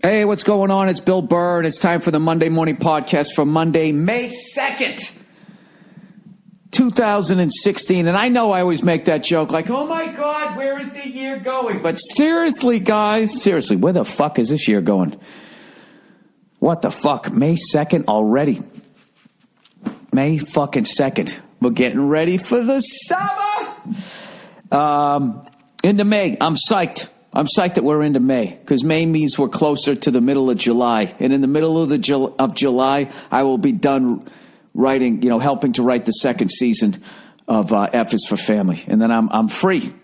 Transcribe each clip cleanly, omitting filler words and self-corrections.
Hey, what's going on? It's Bill Burr, and it's time for the Monday Morning Podcast for Monday, May 2nd, 2016. And I know I always make that joke like, oh my God, where is the year going? But seriously, guys, seriously, where the fuck is this year going? What the fuck? May 2nd already. May fucking 2nd. We're getting ready for the summer. Into May. I'm psyched. I'm psyched that we're into May, because May means we're closer to the middle of July. And in the middle of July, I will be done writing, helping to write the second season of F is for Family. And then I'm free.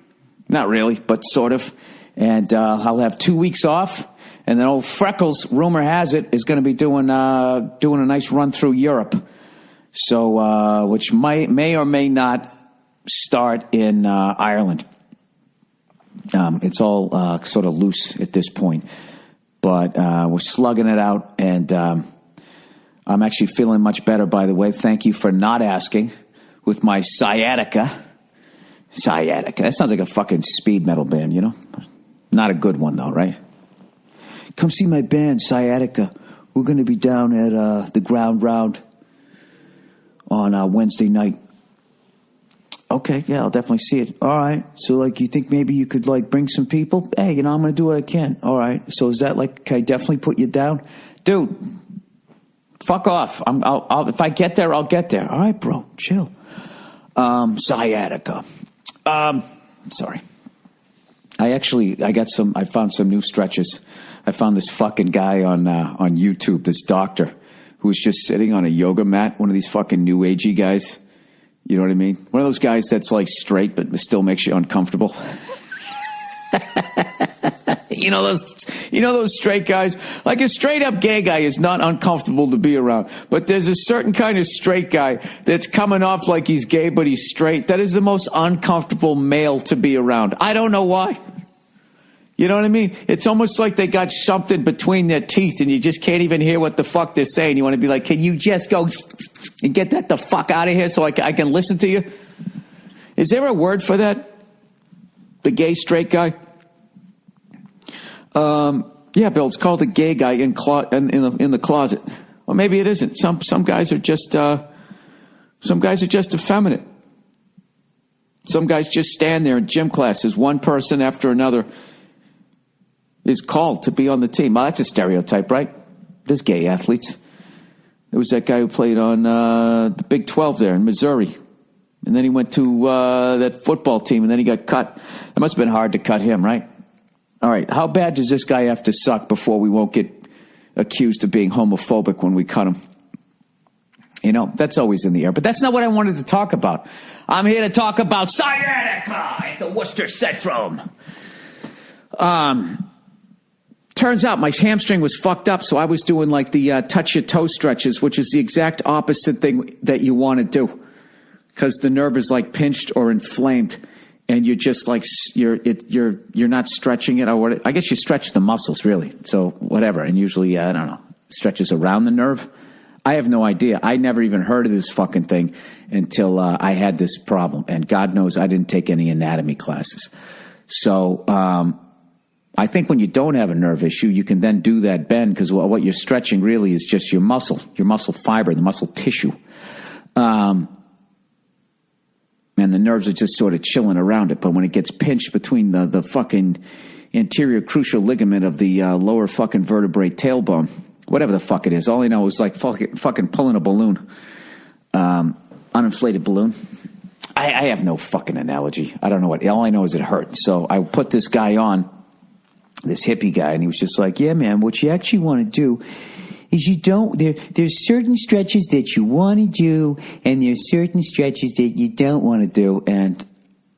Not really, but sort of. And I'll have 2 weeks off. And then old Freckles, rumor has it, is going to be doing a nice run through Europe. So, which may or may not start in Ireland. It's all sort of loose at this point, but we're slugging it out, and I'm actually feeling much better, by the way. Thank you for not asking with my sciatica. Sciatica. That sounds like a fucking speed metal band, Not a good one, though, right? Come see my band, Sciatica. We're going to be down at the Ground Round on Wednesday night. Okay, yeah, I'll definitely see it. All right. So, you think maybe you could, bring some people? Hey, I'm going to do what I can. All right. So is that, can I definitely put you down? Dude, fuck off. If I get there, I'll get there. All right, bro, chill. Sciatica. Sorry. I found some new stretches. I found this fucking guy on YouTube, this doctor, who was just sitting on a yoga mat, one of these fucking new agey guys. You know what I mean? One of those guys that's straight but still makes you uncomfortable. those straight guys? Like a straight up gay guy is not uncomfortable to be around. But there's a certain kind of straight guy that's coming off like he's gay but he's straight. That is the most uncomfortable male to be around. I don't know why. You know what I mean? It's almost like they got something between their teeth and you just can't even hear what the fuck they're saying. You want to be like, can you just go and get that the fuck out of here so I can listen to you? Is there a word for that? The gay straight guy? Yeah, Bill, it's called a gay guy in the closet. Well, maybe it isn't. Some guys are just effeminate. Some guys just stand there in gym classes, one person after another is called to be on the team. Well, that's a stereotype, right? There's gay athletes. There was that guy who played on the Big 12 there in Missouri. And then he went to that football team, and then he got cut. It must have been hard to cut him, right? All right, how bad does this guy have to suck before we won't get accused of being homophobic when we cut him? That's always in the air. But that's not what I wanted to talk about. I'm here to talk about sciatica at the Worcester Centrum. Turns out my hamstring was fucked up, so I was doing the touch your toe stretches, which is the exact opposite thing that you want to do, because the nerve is pinched or inflamed, and you're just you're not stretching it. I guess you stretch the muscles really. So whatever, and usually I don't know, stretches around the nerve. I have no idea. I never even heard of this fucking thing until I had this problem, and God knows I didn't take any anatomy classes. So I think when you don't have a nerve issue, you can then do that bend, because what you're stretching really is just your muscle fiber, the muscle tissue. And the nerves are just sort of chilling around it. But when it gets pinched between the fucking anterior crucial ligament of the lower fucking vertebrae tailbone, whatever the fuck it is, all I know is fucking pulling a balloon, uninflated balloon. I have no fucking analogy. I don't know what. All I know is it hurt. So I put this guy on, this hippie guy, and he was just like, yeah, man, what you actually want to do is there's certain stretches that you want to do, and there's certain stretches that you don't want to do. And,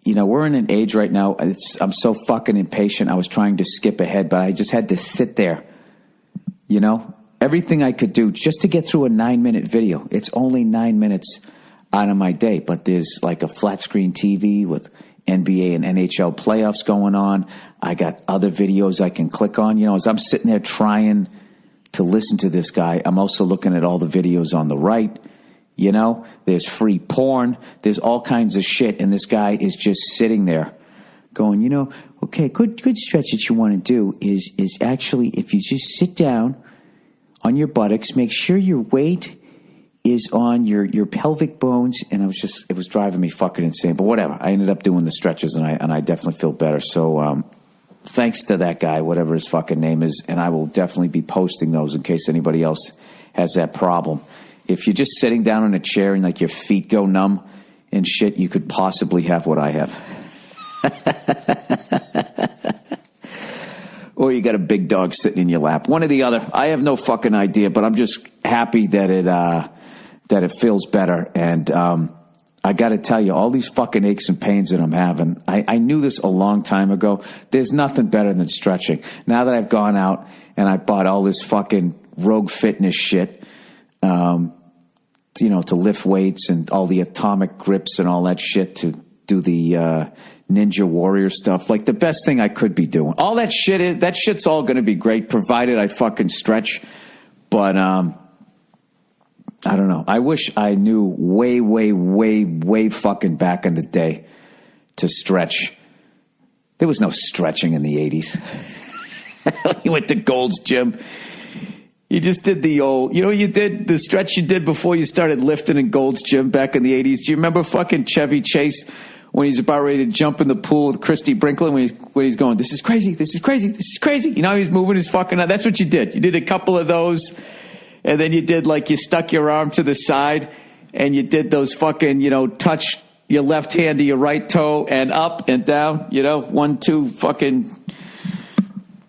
we're in an age right now, I'm so fucking impatient. I was trying to skip ahead, but I just had to sit there, everything I could do just to get through a 9-minute video. It's only 9 minutes out of my day, but there's a flat screen TV with NBA and NHL playoffs going on. I got other videos I can click on. As I'm sitting there trying to listen to this guy, I'm also looking at all the videos on the right. There's free porn. There's all kinds of shit. And this guy is just sitting there going, okay, good stretch that you want to do is actually if you just sit down on your buttocks, make sure your weight is on your pelvic bones. And it was driving me fucking insane. But whatever. I ended up doing the stretches and I definitely feel better. So thanks to that guy, whatever his fucking name is. And I will definitely be posting those in case anybody else has that problem. If you're just sitting down in a chair and like your feet go numb and shit, you could possibly have what I have. Or you got a big dog sitting in your lap. One or the other. I have no fucking idea, but I'm just happy that it feels better. And I got to tell you, all these fucking aches and pains that I'm having, I knew this a long time ago. There's nothing better than stretching. Now that I've gone out and I bought all this fucking Rogue Fitness shit, to lift weights and all the atomic grips and all that shit to do the Ninja Warrior stuff. Like the best thing I could be doing. All that shit's all going to be great provided I fucking stretch. But I don't know. I wish I knew way, way, way, way fucking back in the day to stretch. There was no stretching in the 80s. You went to Gold's Gym. You just did the old, you did the stretch you did before you started lifting in Gold's Gym back in the 80s. Do you remember fucking Chevy Chase when he's about ready to jump in the pool with Christy Brinkley when he's going, this is crazy, this is crazy, this is crazy. He's moving his fucking, that's what you did. You did a couple of those, and then you did like you stuck your arm to the side, and you did those fucking, touch your left hand to your right toe and up and down, 1, 2, fucking,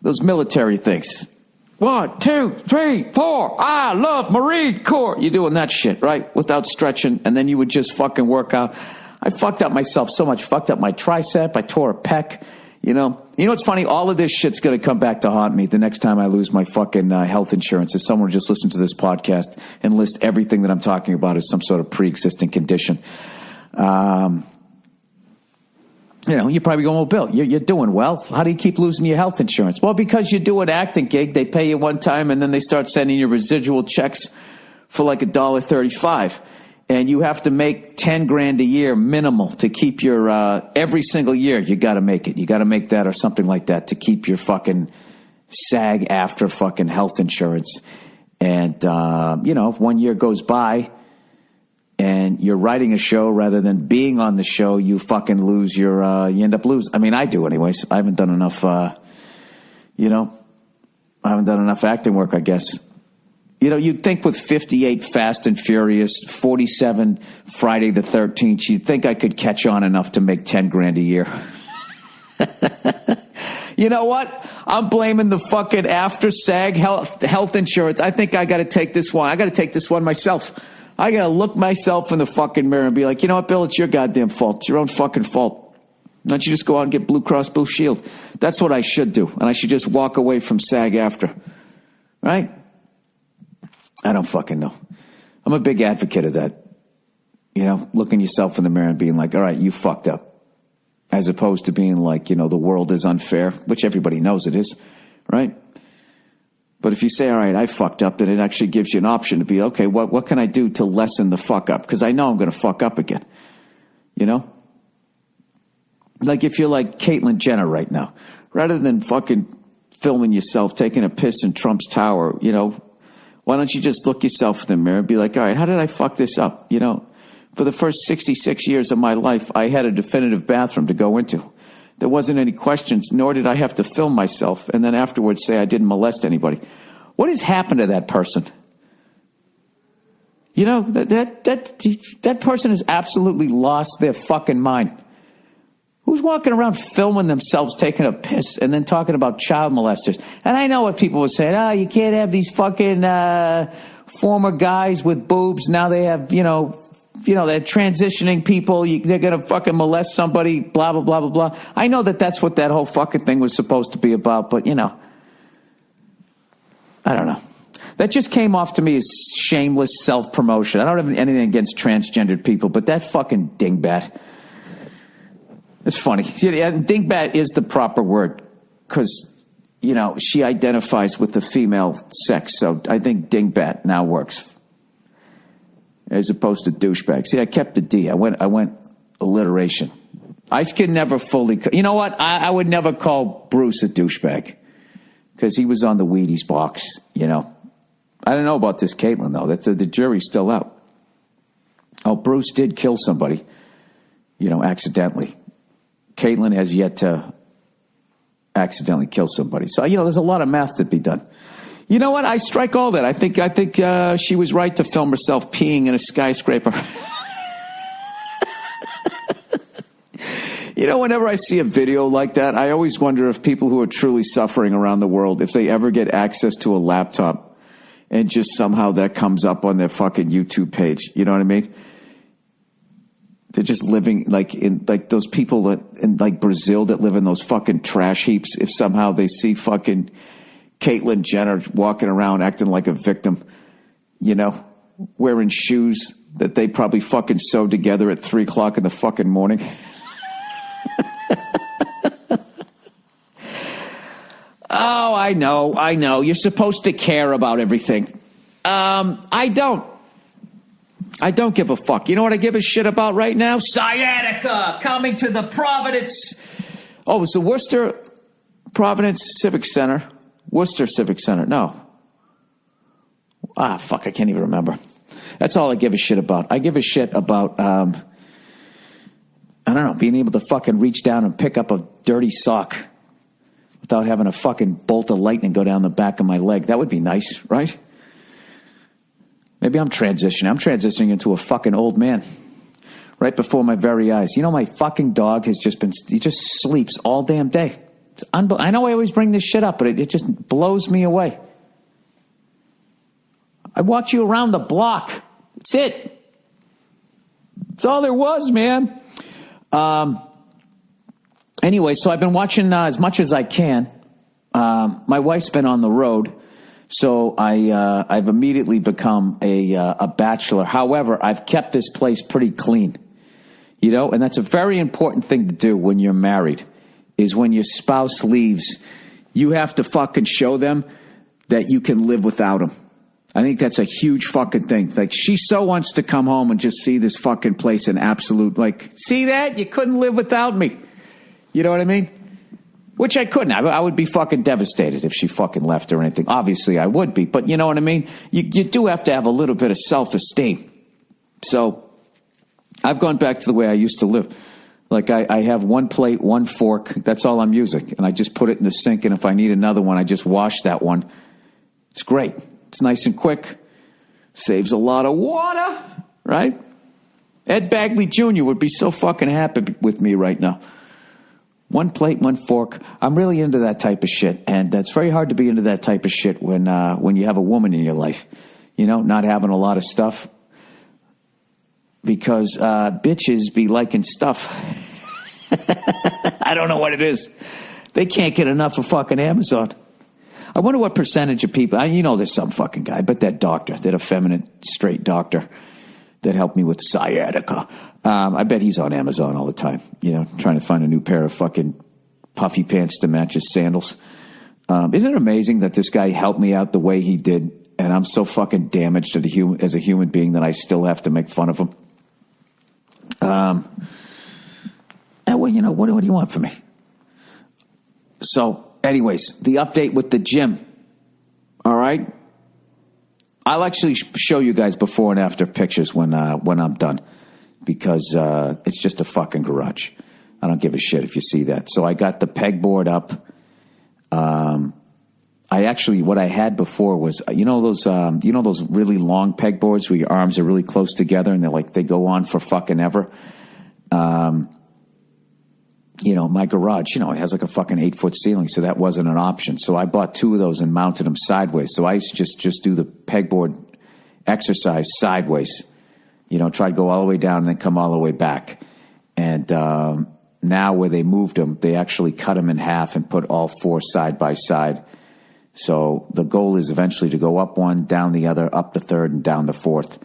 those military things. 1, 2, 3, 4. I love Marine Corps. You're doing that shit, right? Without stretching. And then you would just fucking work out. I fucked up myself so much. Fucked up my tricep. I tore a pec. You know what's funny? All of this shit's going to come back to haunt me the next time I lose my fucking health insurance. If someone just listen to this podcast and list everything that I'm talking about as some sort of pre-existing condition. You're probably going, well, Bill, you're doing well. How do you keep losing your health insurance? Well, because you do an acting gig, they pay you one time, and then they start sending you residual checks for like $1.35. And you have to make $10,000 a year minimal to keep your, every single year, you got to make it. You got to make that or something like that to keep your fucking SAG after fucking health insurance. And, if 1 year goes by, and you're writing a show rather than being on the show, you fucking lose you end up losing. I mean, I do anyways. I haven't done enough, I haven't done enough acting work, I guess. You'd think with 58 Fast and Furious, 47 Friday the 13th, you'd think I could catch on enough to make $10,000 a year. You know what? I'm blaming the fucking after SAG health insurance. I think I got to take this one. I got to take this one myself. I got to look myself in the fucking mirror and be like, you know what, Bill, it's your goddamn fault. It's your own fucking fault. Why don't you just go out and get Blue Cross Blue Shield? That's what I should do. And I should just walk away from SAG after. Right? I don't fucking know. I'm a big advocate of that. Looking yourself in the mirror and being like, all right, you fucked up. As opposed to being like, the world is unfair, which everybody knows it is. Right? But if you say, all right, I fucked up, then it actually gives you an option to be, okay, what can I do to lessen the fuck up? Because I know I'm going to fuck up again. Like if you're like Caitlyn Jenner right now, rather than fucking filming yourself taking a piss in Trump's tower, why don't you just look yourself in the mirror and be like, all right, how did I fuck this up? For the first 66 years of my life, I had a definitive bathroom to go into. There wasn't any questions, nor did I have to film myself and then afterwards say I didn't molest anybody. What has happened to that person? That person has absolutely lost their fucking mind. Who's walking around filming themselves taking a piss and then talking about child molesters? And I know what people would say. You can't have these fucking former guys with boobs. Now they have, they're transitioning people. They're going to fucking molest somebody, blah, blah, blah, blah, blah. I know that's what that whole fucking thing was supposed to be about, but, I don't know. That just came off to me as shameless self-promotion. I don't have anything against transgendered people, but that fucking dingbat. It's funny. Dingbat is the proper word because, she identifies with the female sex. So I think dingbat now works. As opposed to douchebag. See, I kept the D. I went alliteration. I can never fully. You know what? I would never call Bruce a douchebag because he was on the Wheaties box. You know, I don't know about this Caitlyn though. That's the jury's still out. Oh, Bruce did kill somebody. You know, accidentally. Caitlyn has yet to accidentally kill somebody. So you know, there's a lot of math to be done. You know what? I strike all that. I think she was right to film herself peeing in a skyscraper. You know, whenever I see a video like that, I always wonder if people who are truly suffering around the world, if they ever get access to a laptop and just somehow that comes up on their fucking YouTube page. You know what I mean? They're just living like in like those people that in like Brazil that live in those fucking trash heaps. If somehow they see fucking Caitlyn Jenner walking around acting like a victim, you know, wearing shoes that they probably fucking sewed together at 3:00 in the fucking morning. Oh, I know. You're supposed to care about everything. I don't give a fuck. You know what I give a shit about right now? Sciatica coming to the Providence. Oh, it's the Worcester Providence Civic Center. Worcester Civic Center. No. Fuck, I can't even remember. That's all I give a shit about. I give a shit about, I don't know, being able to fucking reach down and pick up a dirty sock without having a fucking bolt of lightning go down the back of my leg. That would be nice, right? Maybe I'm transitioning. I'm transitioning into a fucking old man right before my very eyes. You know, my fucking dog he just sleeps all damn day. It's I know I always bring this shit up, but it just blows me away. I walked you around the block. That's it. That's all there was, man. Anyway, so I've been watching as much as I can. My wife's been on the road, so I've immediately become a bachelor. However, I've kept this place pretty clean, you know, and that's a very important thing to do when you're married, is when your spouse leaves, you have to fucking show them that you can live without them. I think that's a huge fucking thing. Like, she so wants to come home and just see this fucking place in absolute, like, see that? You couldn't live without me. You know what I mean? Which I couldn't. I would be fucking devastated if she fucking left or anything. Obviously, I would be. But you know what I mean? You do have to have a little bit of self-esteem. So I've gone back to the way I used to live. Like, I have one plate, one fork. That's all I'm using. And I just put it in the sink. And if I need another one, I just wash that one. It's great. It's nice and quick. Saves a lot of water, right? Ed Bagley Jr. would be so fucking happy with me right now. One plate, one fork. I'm really into that type of shit. And that's very hard to be into that type of shit when you have a woman in your life. You know, not having a lot of stuff. Because bitches be liking stuff. I don't know what it is. They can't get enough of fucking Amazon. I wonder what percentage of people, you know, there's some fucking guy, but that doctor, that effeminate straight doctor that helped me with sciatica. I bet he's on Amazon all the time, you know, trying to find a new pair of fucking puffy pants to match his sandals. Isn't it amazing that this guy helped me out the way he did, and I'm so fucking damaged as a human being that I still have to make fun of him? And well, you know, what do you want from me? So, anyways, the update with the gym. All right? I'll actually show you guys before and after pictures when I'm done, because it's just a fucking garage. I don't give a shit if you see that. So I got the pegboard up. What I had before was, you know those really long pegboards where your arms are really close together and they go on for fucking ever. You know, my garage, you know, it has like a fucking 8-foot ceiling, so that wasn't an option. So I bought 2 of those and mounted them sideways. So I used to just do the pegboard exercise sideways. You know, try to go all the way down and then come all the way back. And now where they moved them, they actually cut them in half and put all 4 side by side. So the goal is eventually to go up one, down the other, up the third, and down the fourth.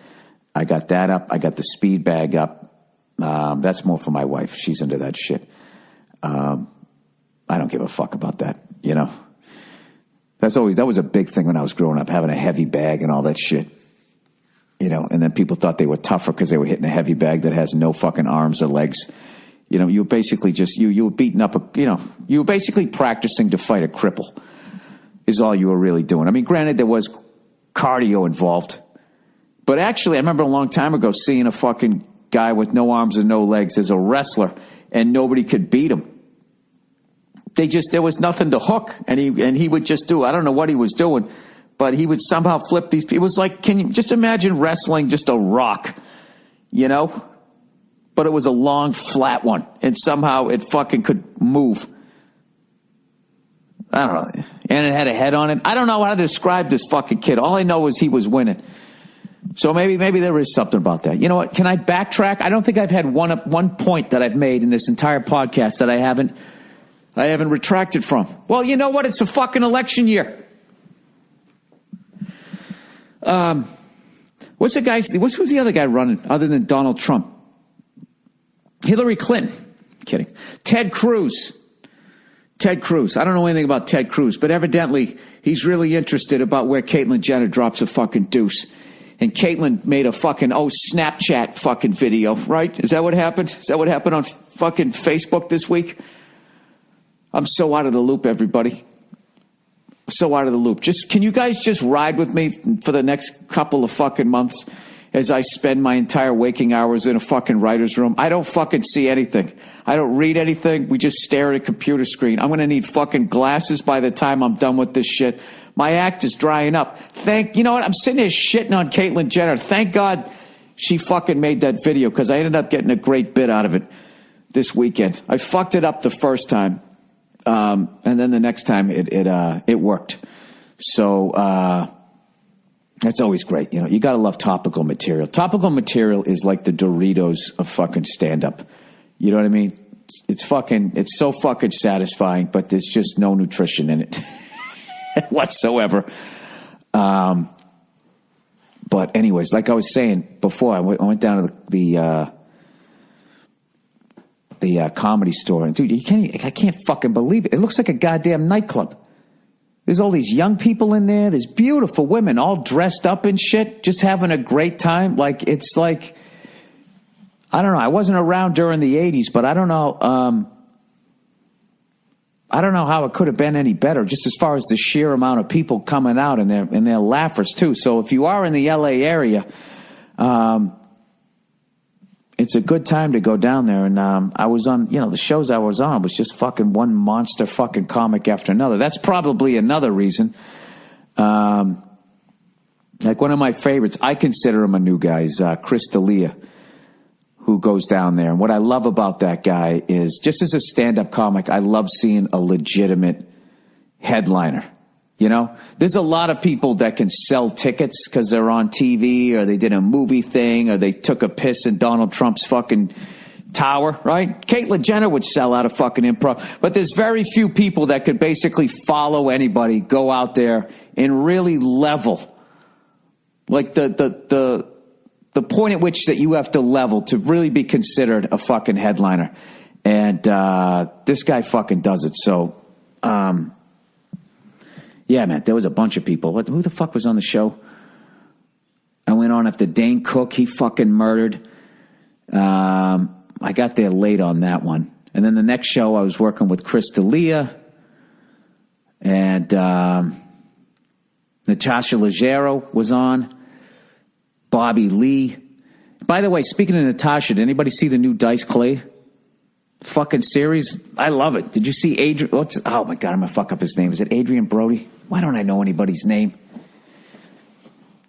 I got that up. I got the speed bag up. That's more for my wife. She's into that shit. I don't give a fuck about that, you know. That was a big thing when I was growing up, having a heavy bag and all that shit. You know, and then people thought they were tougher because they were hitting a heavy bag that has no fucking arms or legs. You know, you were basically just, you were beating up you were basically practicing to fight a cripple is all you were really doing. I mean, granted, there was cardio involved. But actually, I remember a long time ago seeing a fucking guy with no arms and no legs as a wrestler, and nobody could beat him. There was nothing to hook, and he would just do, I don't know what he was doing, but he would somehow flip these. It was like, can you just imagine wrestling just a rock, you know? But it was a long, flat one, and somehow it fucking could move. I don't know. And it had a head on it. I don't know how to describe this fucking kid. All I know is he was winning. So maybe there is something about that. You know what? Can I backtrack? I don't think I've had one point that I've made in this entire podcast that I haven't retracted from. Well, you know what? It's a fucking election year. Who's the other guy running other than Donald Trump? Hillary Clinton. Kidding. Ted Cruz. I don't know anything about Ted Cruz, but evidently he's really interested about where Caitlyn Jenner drops a fucking deuce. And Caitlyn made a fucking, Snapchat fucking video, right? Is that what happened? Is that what happened on fucking Facebook this week? I'm so out of the loop, everybody. So out of the loop. Can you guys just ride with me for the next couple of fucking months as I spend my entire waking hours in a fucking writer's room? I don't fucking see anything. I don't read anything. We just stare at a computer screen. I'm going to need fucking glasses by the time I'm done with this shit. My act is drying up. You know what? I'm sitting here shitting on Caitlyn Jenner. Thank God she fucking made that video, because I ended up getting a great bit out of it this weekend. I fucked it up the first time. And then the next time it worked. So, that's always great. You know, you gotta love topical material. Topical material is like the Doritos of fucking stand-up. You know what I mean? It's so fucking satisfying, but there's just no nutrition in it whatsoever. But anyways, like I was saying before, I went down to the comedy store, and dude, I can't fucking believe it. It looks like a goddamn nightclub. There's all these young people in there. There's beautiful women all dressed up and shit, just having a great time. It's like, I don't know. I wasn't around during the 80s, but I don't know. I don't know how it could have been any better, just as far as the sheer amount of people coming out, and they're laughers too. So if you are in the LA area, it's a good time to go down there. And I was on, the shows I was on was just fucking one monster fucking comic after another. That's probably another reason. Like one of my favorites, I consider him a new guy, is Chris D'Elia, who goes down there. And what I love about that guy is, just as a stand-up comic, I love seeing a legitimate headliner. You know, there's a lot of people that can sell tickets because they're on TV, or they did a movie thing, or they took a piss in Donald Trump's fucking tower, right? Caitlyn Jenner would sell out a fucking improv. But there's very few people that could basically follow anybody, go out there and really level. Like the point at which that you have to level to really be considered a fucking headliner. And this guy fucking does it. So, yeah, man, there was a bunch of people. Who the fuck was on the show? I went on after Dane Cook. He fucking murdered. I got there late on that one. And then the next show, I was working with Chris D'Elia and Natasha Leggero was on. Bobby Lee. By the way, speaking of Natasha, did anybody see the new Dice Clay fucking series? I love it. Did you see Adrian? Oh my God, I'm going to fuck up his name. Is it Adrian Brody? Why don't I know anybody's name?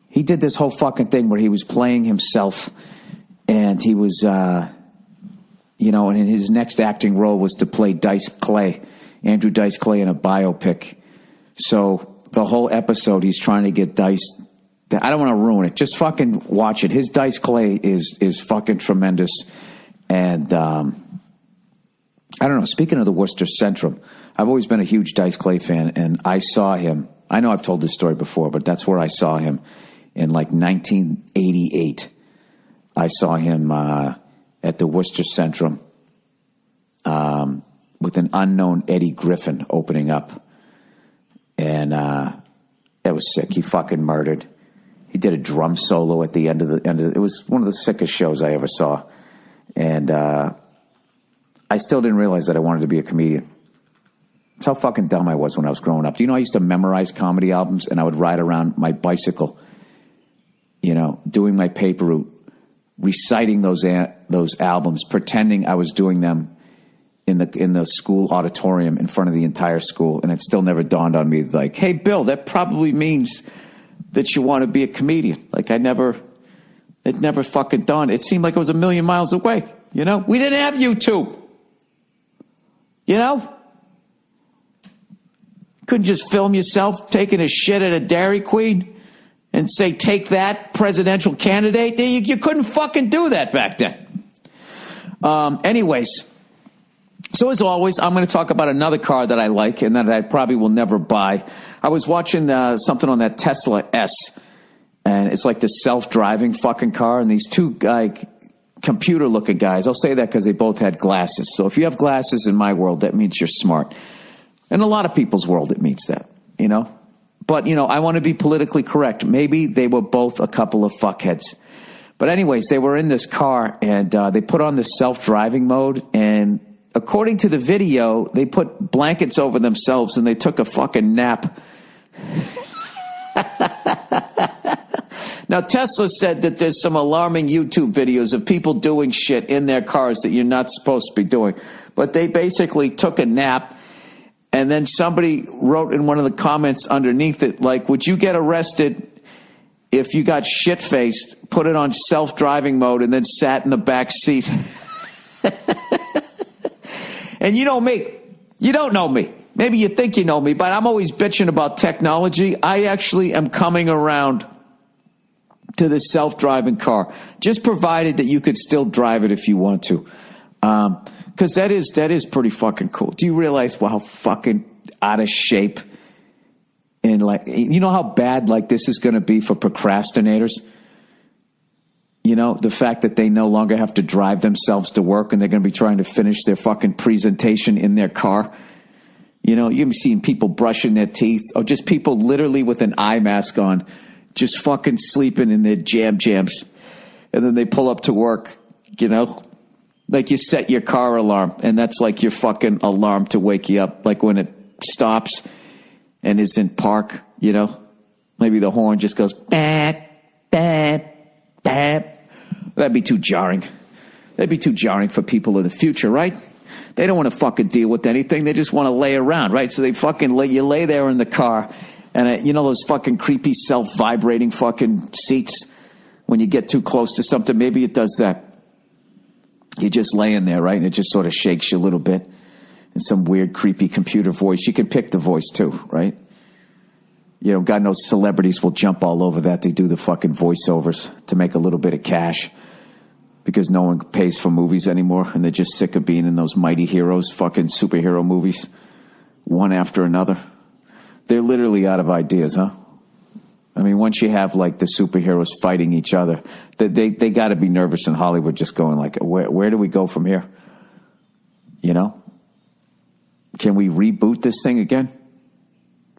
He did this whole fucking thing where he was playing himself, and he was, and in his next acting role was to play Dice Clay, Andrew Dice Clay, in a biopic. So the whole episode, he's trying to get Dice. I don't want to ruin it. Just fucking watch it. His Dice Clay is fucking tremendous. And I don't know. Speaking of the Worcester Centrum, I've always been a huge Dice Clay fan, and I saw him. I know I've told this story before, but that's where I saw him in like 1988. I saw him at the Worcester Centrum with an unknown Eddie Griffin opening up, and it was sick. He fucking murdered. He did a drum solo at the end of it was one of the sickest shows I ever saw, and I still didn't realize that I wanted to be a comedian. That's how fucking dumb I was when I was growing up. Do you know I used to memorize comedy albums, and I would ride around my bicycle, doing my paper route, reciting those albums, pretending I was doing them in the school auditorium in front of the entire school, and it still never dawned on me, like, hey, Bill, that probably means that you want to be a comedian. Like, it never fucking dawned. It seemed like it was a million miles away, We didn't have YouTube, Couldn't just film yourself taking a shit at a Dairy Queen and say, take that, presidential candidate? You couldn't fucking do that back then. Anyways, so as always, I'm going to talk about another car that I like and that I probably will never buy. I was watching something on that Tesla S, and it's like the self-driving fucking car, and these two computer-looking guys, I'll say that because they both had glasses. So if you have glasses in my world, that means you're smart. In a lot of people's world, it means that, But, I want to be politically correct. Maybe they were both a couple of fuckheads. But anyways, they were in this car, and they put on the self-driving mode, and according to the video, they put blankets over themselves, and they took a fucking nap. Now, Tesla said that there's some alarming YouTube videos of people doing shit in their cars that you're not supposed to be doing. But they basically took a nap. And then somebody wrote in one of the comments underneath it, like, would you get arrested if you got shit-faced, put it on self-driving mode, and then sat in the back seat? And you know me. You don't know me. Maybe you think you know me, but I'm always bitching about technology. I actually am coming around to the self-driving car, just provided that you could still drive it if you want to. Because that is pretty fucking cool. Do you realize how fucking out of shape and how bad this is going to be for procrastinators? The fact that they no longer have to drive themselves to work and they're going to be trying to finish their fucking presentation in their car. You've seen people brushing their teeth, or just people literally with an eye mask on, just fucking sleeping in their jams. And then they pull up to work, Like you set your car alarm, and that's like your fucking alarm to wake you up. Like when it stops and is in park, maybe the horn just goes, bap, bap, bap. That'd be too jarring. That'd be too jarring for people in the future, right? They don't want to fucking deal with anything. They just want to lay around, right? So they fucking you lay there in the car, and those fucking creepy self-vibrating fucking seats when you get too close to something. Maybe it does that. You're just laying there, right? And it just sort of shakes you a little bit. And some weird, creepy computer voice. You can pick the voice too, right? God knows celebrities will jump all over that. They do the fucking voiceovers to make a little bit of cash because no one pays for movies anymore. And they're just sick of being in those Mighty Heroes fucking superhero movies, one after another. They're literally out of ideas, huh? I mean, once you have the superheroes fighting each other, they got to be nervous in Hollywood, just going where do we go from here? Can we reboot this thing again?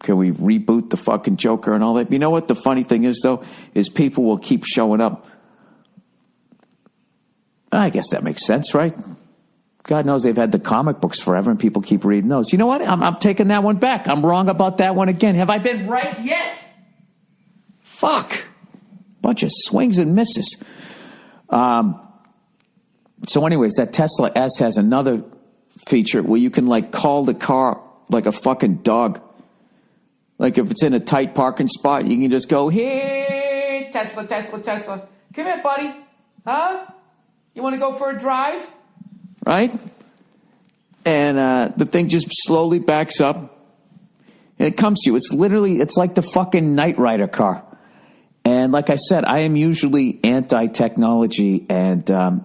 Can we reboot the fucking Joker and all that? You know what the funny thing is, though, is people will keep showing up. I guess that makes sense, right? God knows they've had the comic books forever, and people keep reading those. You know what? I'm taking that one back. I'm wrong about that one again. Have I been right yet? Fuck. Bunch of swings and misses. So anyways, that Tesla S has another feature where you can call the car like a fucking dog. Like if it's in a tight parking spot, you can just go, hey, Tesla, Tesla, Tesla. Come here, buddy. Huh? You want to go for a drive? Right? And the thing just slowly backs up. And it comes to you. It's like the fucking Knight Rider car. And like I said, I am usually anti-technology, but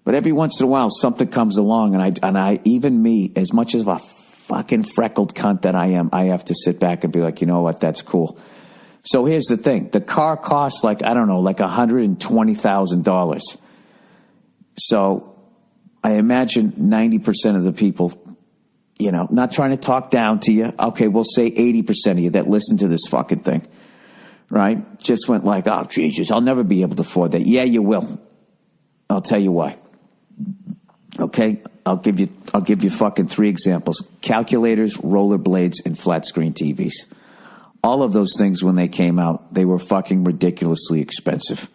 every once in a while something comes along, and I even me, as much as a fucking freckled cunt that I am, I have to sit back and be like, you know what, that's cool. So here's the thing: the car costs $120,000. So I imagine 90% of the people, not trying to talk down to you. Okay, we'll say 80% of you that listen to this fucking thing. Right? Just went oh, Jesus, I'll never be able to afford that. Yeah, you will. I'll tell you why. Okay? I'll give you fucking 3 examples: calculators, rollerblades, and flat screen TVs. All of those things, when they came out, they were fucking ridiculously expensive.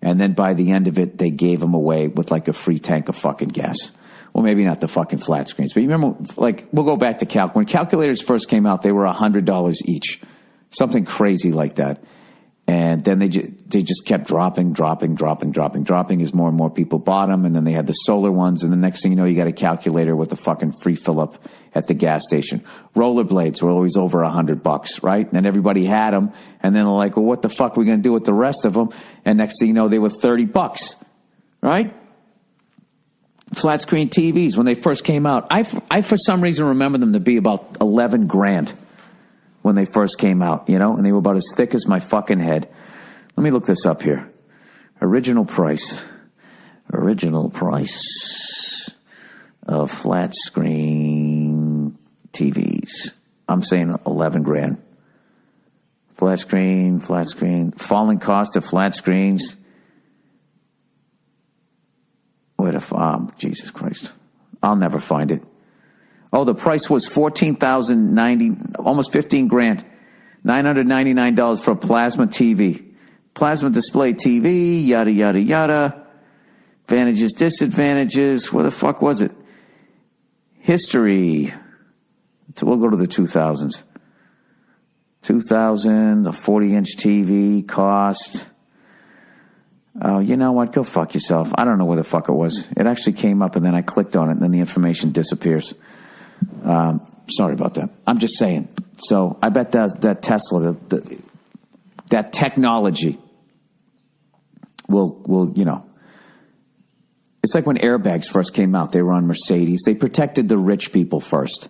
And then by the end of it, they gave them away with like a free tank of fucking gas. Well, maybe not the fucking flat screens, but you remember, like, we'll go back to when calculators first came out, they were $100 each, something crazy like that. And then they just kept dropping as more and more people bought them. And then they had the solar ones. And the next thing you know, you got a calculator with a fucking free fill up at the gas station. Rollerblades were always over $100, right? And then everybody had them. And then they're like, well, what the fuck are we going to do with the rest of them? And next thing you know, they were $30, right? Flat screen TVs, when they first came out, I for some reason remember them to be about 11 grand. When they first came out, you know, and they were about as thick as my fucking head. Let me look this up here. Original price of flat screen TVs. I'm saying 11 grand. Flat screen, falling cost of flat screens. Jesus Christ. I'll never find it. Oh, the price was $14,090, almost 15 grand, $999 for a plasma TV, plasma display TV, yada yada yada. Advantages, disadvantages. Where the fuck was it? History. So we'll go to the 2000s. 2000, a 40-inch TV cost. Oh, you know what? Go fuck yourself. I don't know where the fuck it was. It actually came up, and then I clicked on it, and then the information disappears. Sorry about that. I'm just saying. So I bet that Tesla, that technology will, you know, it's like when airbags first came out. They were on Mercedes. They protected the rich people first.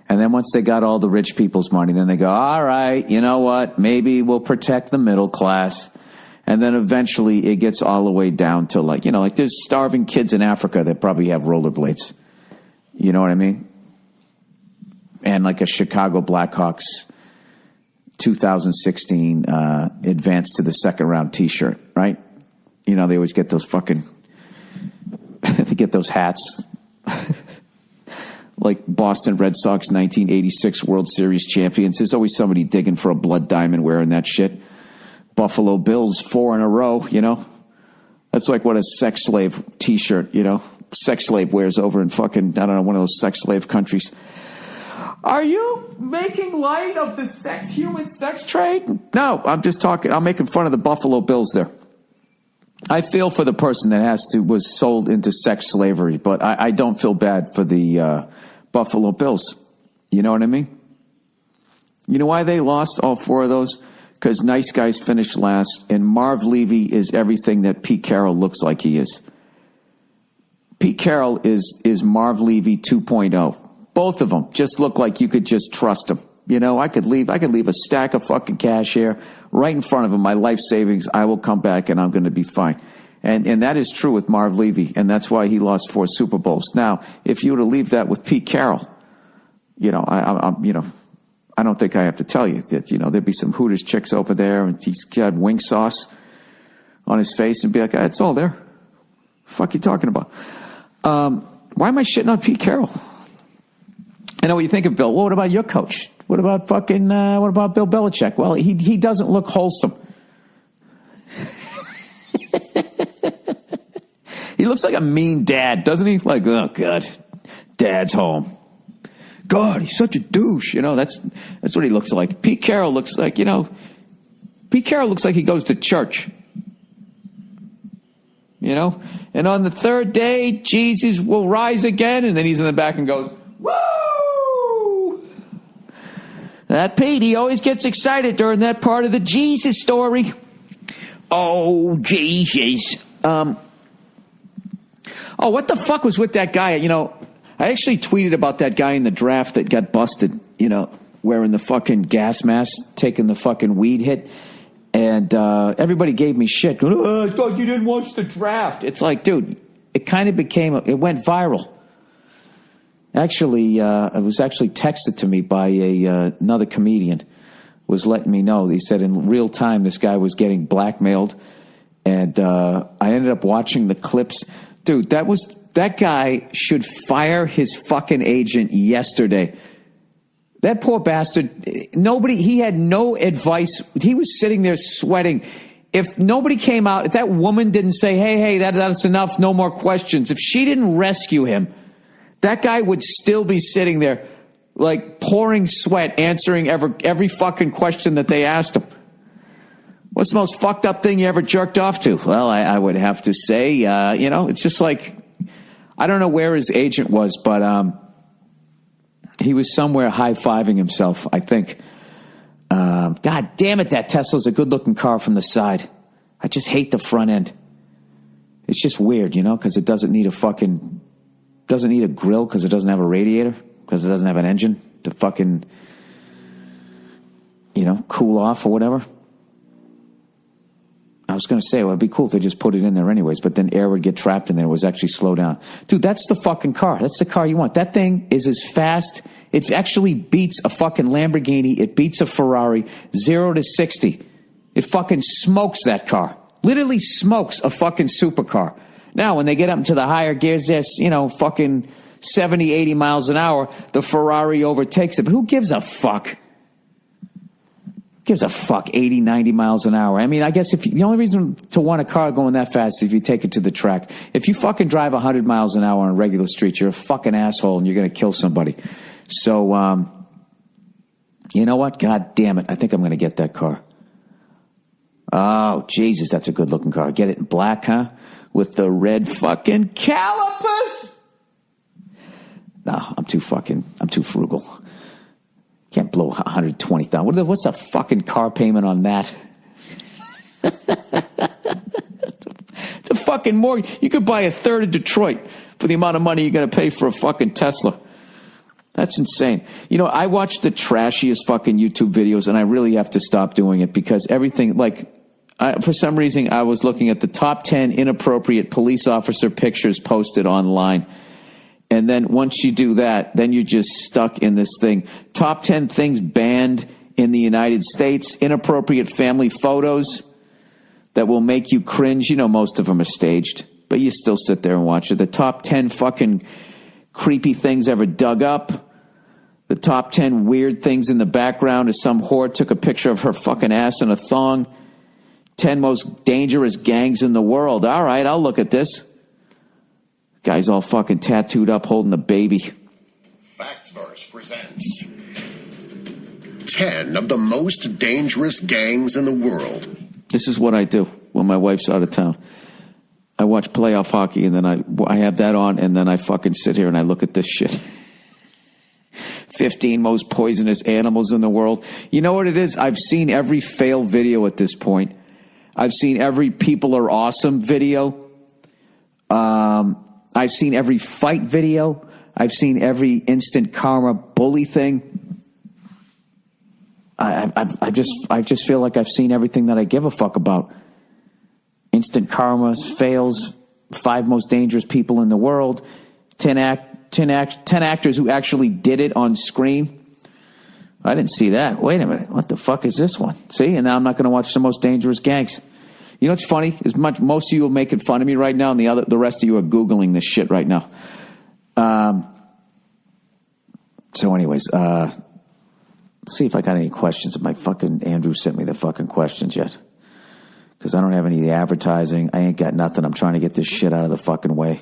And then once they got all the rich people's money, then they go, all right, you know what? Maybe we'll protect the middle class. And then eventually it gets all the way down to like, you know, like there's starving kids in Africa that probably have rollerblades. You know what I mean? And like a Chicago Blackhawks 2016 advance to the second round T-shirt, right? You know, they always get those fucking, they get those hats. Like Boston Red Sox 1986 World Series champions. There's always somebody digging for a blood diamond wearing that shit. Buffalo Bills 4 in a row, you know? That's like what a sex slave T-shirt, you know? Sex slave wears over in fucking, I don't know, one of those sex slave countries. Are you making light of the human sex trade? No, I'm just talking. I'm making fun of the Buffalo Bills there. I feel for the person that was sold into sex slavery, but I don't feel bad for the Buffalo Bills. You know what I mean? You know why they lost all 4 of those? Because nice guys finished last, and Marv Levy is everything that Pete Carroll looks like he is. Pete Carroll is Marv Levy 2.0. Both of them just look like you could just trust them. You know, I could leave a stack of fucking cash here right in front of him, my life savings. I will come back and I'm going to be fine. And that is true with Marv Levy, and that's why he lost 4 Super Bowls. Now, if you were to leave that with Pete Carroll, you know, I don't think I have to tell you that, you know, there'd be some Hooters chicks over there and he's got wing sauce on his face and be like, it's all there. Fuck you talking about? Why am I shitting on Pete Carroll? I know what you think of Bill. Well, what about your coach? What about Bill Belichick? Well, he doesn't look wholesome. He looks like a mean dad, doesn't he? Like, oh God, dad's home. God, he's such a douche. You know, that's what he looks like. Pete Carroll looks like, you know, Pete Carroll looks like he goes to church. You know? And on the 3rd day, Jesus will rise again. And then he's in the back and goes, woo! That Pete, he always gets excited during that part of the Jesus story. Oh, Jesus. Oh, what the fuck was with that guy? You know, I actually tweeted about that guy in the draft that got busted, you know, wearing the fucking gas mask, taking the fucking weed hit. And everybody gave me shit. Going, I thought you didn't watch the draft. It's like, dude, it kind of it went viral. Actually, it was actually texted to me by another comedian, was letting me know. He said in real time this guy was getting blackmailed. And I ended up watching the clips. Dude, that was That guy should fire his fucking agent yesterday. That poor bastard, he had no advice. He was sitting there sweating. If nobody came out, if that woman didn't say, hey, that's enough, no more questions, if she didn't rescue him, that guy would still be sitting there like pouring sweat, answering every fucking question that they asked him. What's the most fucked up thing you ever jerked off to? Well, I would have to say, it's just like, I don't know where his agent was, but he was somewhere high-fiving himself, I think. God damn it, that Tesla's a good-looking car from the side. I just hate the front end. It's just weird, because it doesn't need a grill, because it doesn't have a radiator, because it doesn't have an engine to fucking, cool off or whatever. I was going to say, well, it'd be cool if they just put it in there anyways, but then air would get trapped in there. It was actually slow down. Dude, that's the fucking car. That's the car you want. That thing is as fast. It actually beats a fucking Lamborghini. It beats a Ferrari. 0 to 60. It fucking smokes that car. Literally smokes a fucking supercar. Now, when they get up into the higher gears, there's, fucking 70, 80 miles an hour. The Ferrari overtakes it. But who gives a fuck? Gives a fuck 80, 90 miles an hour. I mean, I guess the only reason to want a car going that fast is if you take it to the track. If you fucking drive 100 miles an hour on a regular street, you're a fucking asshole and you're going to kill somebody. So, you know what? God damn it. I think I'm going to get that car. Oh, Jesus, that's a good looking car. Get it in black, huh? With the red fucking calipers. No, I'm too frugal. Can't blow $120,000. What's a fucking car payment on that? It's a fucking mortgage. You could buy a third of Detroit for the amount of money you're going to pay for a fucking Tesla. That's insane. I watch the trashiest fucking YouTube videos, and I really have to stop doing it because everything, for some reason, I was looking at the top 10 inappropriate police officer pictures posted online. And then once you do that, then you're just stuck in this thing. Top 10 things banned in the United States. Inappropriate family photos that will make you cringe. Most of them are staged, but you still sit there and watch it. The top 10 fucking creepy things ever dug up. The top 10 weird things in the background as some whore took a picture of her fucking ass in a thong. 10 most dangerous gangs in the world. All right, I'll look at this. Guy's all fucking tattooed up holding a baby. Factsverse presents 10 of the most dangerous gangs in the world. This is what I do when my wife's out of town. I watch playoff hockey and then I have that on and then I fucking sit here and I look at this shit. 15 most poisonous animals in the world. You know what it is? I've seen every fail video at this point. I've seen every people are awesome video. I've seen every fight video. I've seen every instant karma bully thing. I just feel like I've seen everything that I give a fuck about. Instant karma fails. 5 most dangerous people in the world. 10 actors who actually did it on screen. I didn't see that. Wait a minute. What the fuck is this one? See? And now I'm not going to watch the most dangerous gangs. You know what's funny? Most of you are making fun of me right now, and the rest of you are Googling this shit right now. So anyways, let's see if I got any questions. My fucking Andrew sent me the fucking questions yet. Because I don't have any of the advertising. I ain't got nothing. I'm trying to get this shit out of the fucking way.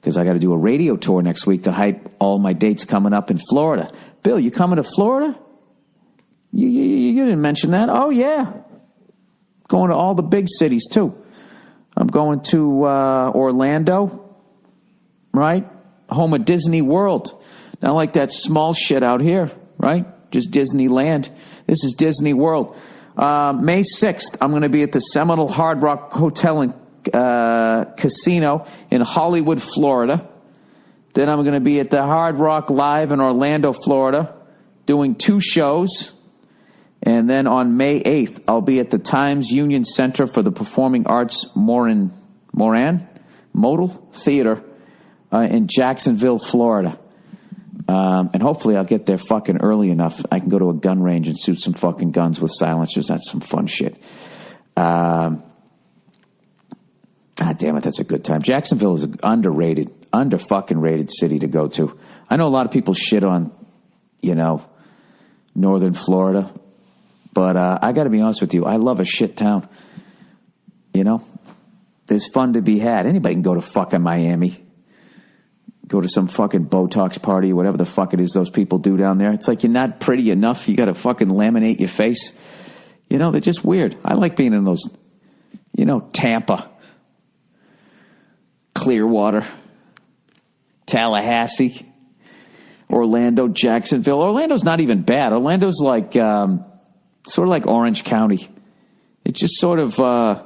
Because I got to do a radio tour next week to hype all my dates coming up in Florida. Bill, you coming to Florida? You didn't mention that. Oh, yeah. Going to all the big cities, too. I'm going to Orlando, right? Home of Disney World. Not like that small shit out here, right? Just Disneyland. This is Disney World. May 6th, I'm going to be at the Seminole Hard Rock Hotel and Casino in Hollywood, Florida. Then I'm going to be at the Hard Rock Live in Orlando, Florida, doing 2 shows. And then on May 8th, I'll be at the Times Union Center for the Performing Arts Modal Theater in Jacksonville, Florida. And hopefully I'll get there fucking early enough. I can go to a gun range and shoot some fucking guns with silencers. That's some fun shit. God damn it, that's a good time. Jacksonville is underrated. under fucking rated city to go to. I know a lot of people shit on, northern Florida, but I got to be honest with you. I love a shit town. There's fun to be had. Anybody can go to fucking Miami. Go to some fucking Botox party, whatever the fuck it is those people do down there. It's like you're not pretty enough. You got to fucking laminate your face. They're just weird. I like being in those, Tampa, Clearwater, Tallahassee, Orlando, Jacksonville. Orlando's not even bad. Orlando's like, sort of like Orange County. It's just sort of, I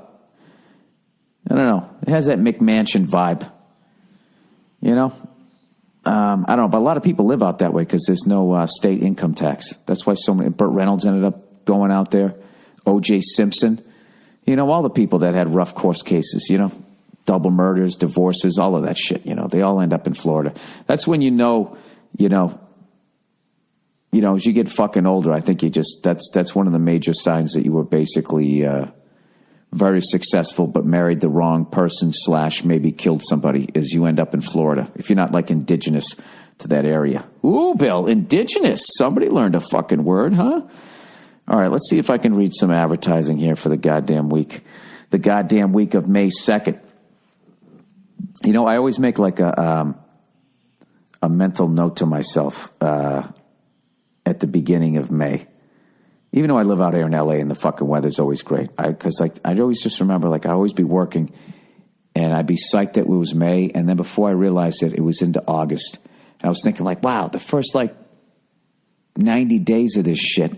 don't know. It has that McMansion vibe. I don't know, but a lot of people live out that way because there's no state income tax. That's why so many. Burt Reynolds ended up going out there. O.J. Simpson. All the people that had rough course cases. Double murders, divorces, all of that shit. They all end up in Florida. That's when as you get fucking older, I think that's one of the major signs that you were basically very successful, but married the wrong person / maybe killed somebody, is you end up in Florida. If you're not like indigenous to that area. Ooh, Bill, indigenous. Somebody learned a fucking word, huh? All right, let's see if I can read some advertising here for the goddamn week. The goddamn week of May 2nd. I always make like a mental note to myself at the beginning of May. Even though I live out here in LA and the fucking weather's always great. Because I'd always just remember, I'd always be working and I'd be psyched that it was May. And then before I realized it was into August. And I was thinking wow, the first 90 days of this shit,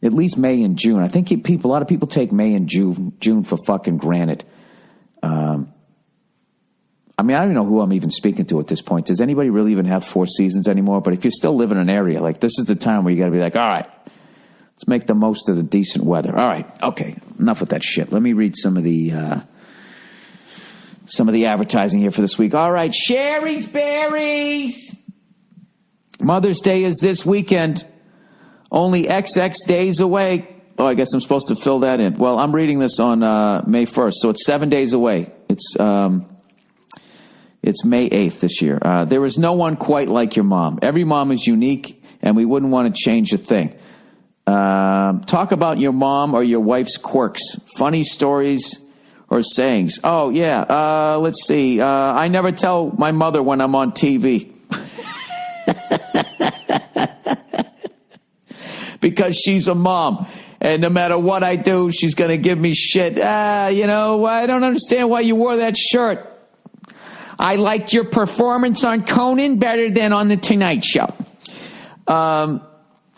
at least May and June. I think a lot of people take May and June for fucking granted. I don't even know who I'm even speaking to at this point. Does anybody really even have 4 seasons anymore? But if you still live in an area, this is the time where you got to be all right, let's make the most of the decent weather. All right, okay, enough with that shit. Let me read some of the advertising here for this week. All right, Sherry's Berries. Mother's Day is this weekend. Only XX days away. Oh, I guess I'm supposed to fill that in. Well, I'm reading this on May 1st, so it's 7 days away. It's May 8th this year. There is no one quite like your mom. Every mom is unique, and we wouldn't want to change a thing. Talk about your mom or your wife's quirks, funny stories or sayings. Oh, yeah. Let's see. I never tell my mother when I'm on TV. Because she's a mom. And no matter what I do, she's going to give me shit. I don't understand why you wore that shirt. I liked your performance on Conan better than on The Tonight Show. No,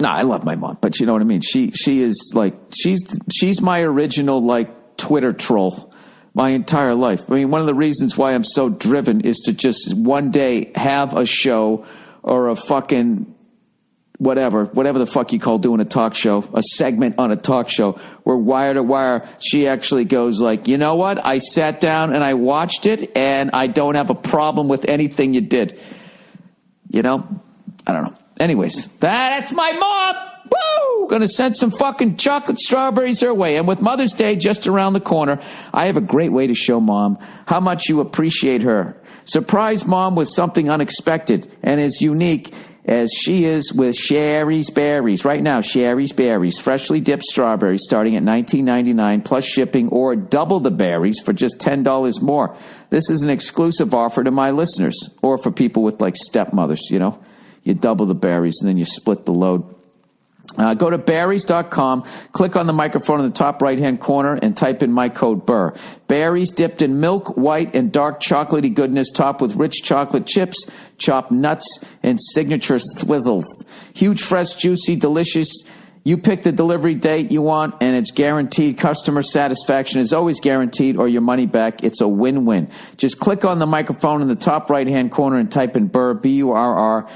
I love my mom, but you know what I mean? She is she's my original Twitter troll my entire life. I mean, one of the reasons why I'm so driven is to just one day have a show or a fucking whatever the fuck you call doing a talk show, a segment on a talk show where wire to wire, she actually goes you know what? I sat down and I watched it and I don't have a problem with anything you did. I don't know. Anyways, that's my mom. Woo! Gonna send some fucking chocolate strawberries her way. And with Mother's Day just around the corner, I have a great way to show Mom how much you appreciate her. Surprise Mom with something unexpected and as unique as she is with Sherry's Berries. Right now, Sherry's Berries, freshly dipped strawberries starting at $19.99 plus shipping, or double the berries for just $10 more. This is an exclusive offer to my listeners, or for people with stepmothers, You double the berries and then you split the load. Go to berries.com, click on the microphone in the top right-hand corner, and type in my code Burr. Berries dipped in milk, white, and dark chocolatey goodness, topped with rich chocolate chips, chopped nuts, and signature swizzles. Huge, fresh, juicy, delicious. You pick the delivery date you want, and it's guaranteed. Customer satisfaction is always guaranteed, or your money back. It's a win-win. Just click on the microphone in the top right-hand corner and type in Burr, B-U-R-R.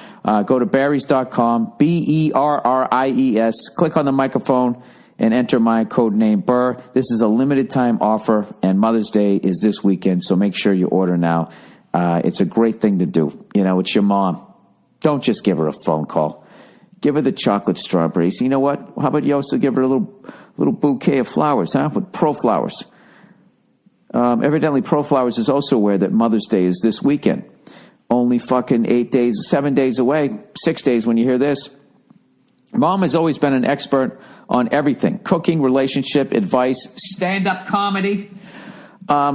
Go to berries.com, B-E-R-R-I-E-S. Click on the microphone and enter my code name Burr. This is a limited-time offer, and Mother's Day is this weekend, so make sure you order now. It's a great thing to do. It's your mom. Don't just give her a phone call. Give her the chocolate strawberries. You know what? How about you also give her a little bouquet of flowers, huh? With Pro Flowers. Evidently, Pro Flowers is also aware that Mother's Day is this weekend. only fucking 7 days away, 6 days when you hear this. Mom has always been an expert on everything: cooking, relationship, advice, stand-up comedy,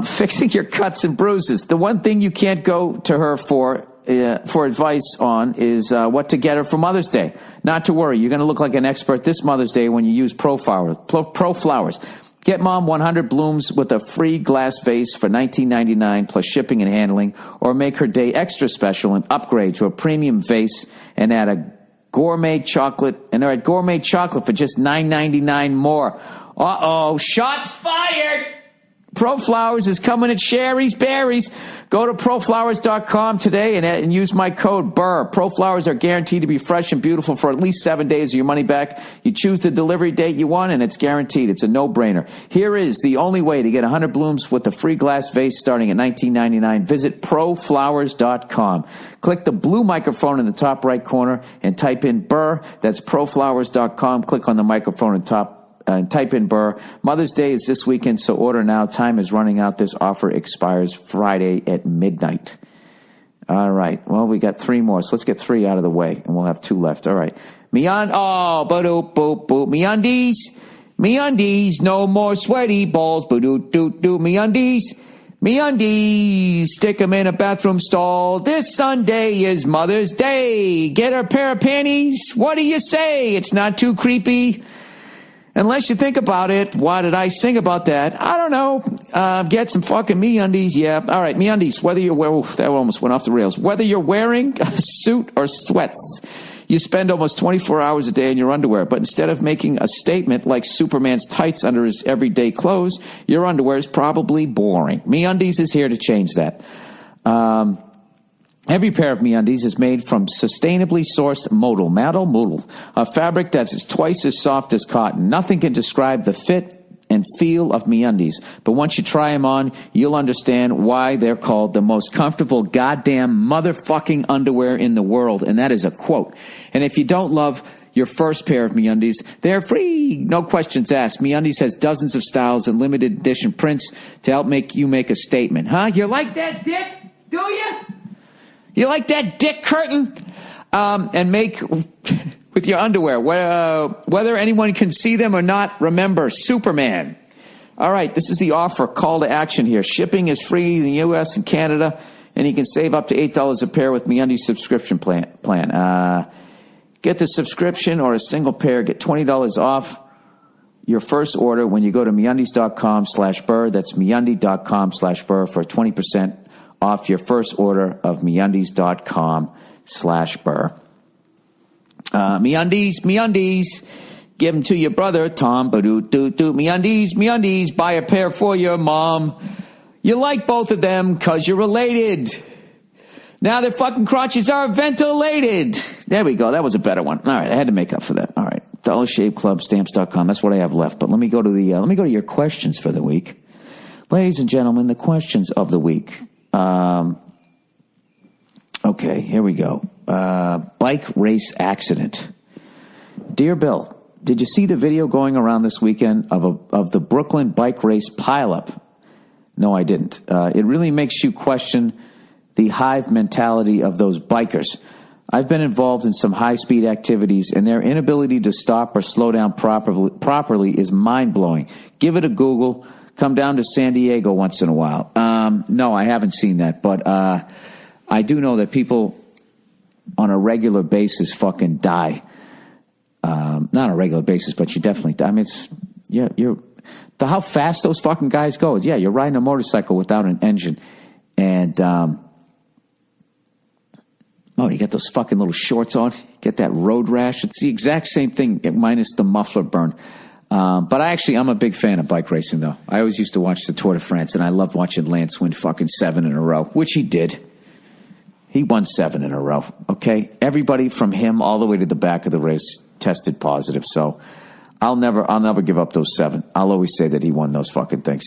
fixing your cuts and bruises. The one thing you can't go to her for advice on is what to get her for Mother's Day. Not to worry, you're going to look like an expert this Mother's Day when you use Pro Flowers. Get Mom 100 blooms with a free glass vase for $19.99 plus shipping and handling, or make her day extra special and upgrade to a premium vase and add a gourmet chocolate for just $9.99 more. Uh-oh, shots fired! Pro Flowers is coming at Sherry's Berries. Go to proflowers.com today and use my code Burr. Pro Flowers are guaranteed to be fresh and beautiful for at least 7 days of your money back. You choose the delivery date you want, and it's guaranteed. It's a no-brainer. Here is the only way to get 100 blooms with a free glass vase starting at $19.99. Visit proflowers.com. Click the blue microphone in the top right corner and type in Burr. That's proflowers.com. Click on the microphone in top and type in Burr. Mother's Day is this weekend, so order now. Time is running out. This offer expires Friday at midnight. All right. Well, we got 3 more, so let's get 3 out of the way, and we'll have 2 left. All right. MeUndies, no more sweaty balls. MeUndies, stick 'em in a bathroom stall. This Sunday is Mother's Day. Get her a pair of panties. What do you say? It's not too creepy. Unless you think about it. Why did I sing about that? I don't know. Get some fucking MeUndies. Yeah. All right. MeUndies, that almost went off the rails. Whether you're wearing a suit or sweats, you spend almost 24 hours a day in your underwear. But instead of making a statement like Superman's tights under his everyday clothes, your underwear is probably boring. MeUndies is here to change that. Every pair of MeUndies is made from sustainably sourced modal, a fabric that's twice as soft as cotton. Nothing can describe the fit and feel of MeUndies, but once you try them on, you'll understand why they're called the most comfortable goddamn motherfucking underwear in the world, and that is a quote. And if you don't love your first pair of MeUndies, they're free, no questions asked. MeUndies has dozens of styles and limited edition prints to help make a statement. Huh? You like that, Dick? Do you? You like that dick curtain? And make with your underwear. Whether anyone can see them or not, remember, Superman. All right, this is the offer. Call to action here. Shipping is free in the U.S. and Canada, and you can save up to $8 a pair with MeUndies subscription plan. Get the subscription or a single pair. Get $20 off your first order when you go to MeUndies.com/Burr. That's MeUndies.com/Burr for 20% off your first order of MeUndies.com/Burr. MeUndies. Give them to your brother, Tom. MeUndies. Buy a pair for your mom. You like both of them because you're related. Now their fucking crotches are ventilated. There we go. That was a better one. All right. I had to make up for that. All right. Dollar Shave Club, stamps.com. That's what I have left. But let me go to your questions for the week. Ladies and gentlemen, the questions of the week. Okay, here we go. Bike race accident. Dear Bill, did you see the video going around this weekend of the Brooklyn bike race pileup? No, I didn't. It really makes you question the hive mentality of those bikers. I've been involved in some high-speed activities, and their inability to stop or slow down properly is mind-blowing. Give it a Google. Come down to San Diego once in a while. No, I haven't seen that, but I do know that people on a regular basis fucking die. Not on a regular basis, but you definitely die. I mean, how fast those fucking guys go. Yeah, you're riding a motorcycle without an engine, and you got those fucking little shorts on. Get that road rash. It's the exact same thing, minus the muffler burn. But I'm a big fan of bike racing, though. I always used to watch the Tour de France, and I loved watching Lance win fucking 7 in a row, which he did. He won 7 in a row, okay? Everybody from him all the way to the back of the race tested positive, so I'll never give up those 7. I'll always say that he won those fucking things.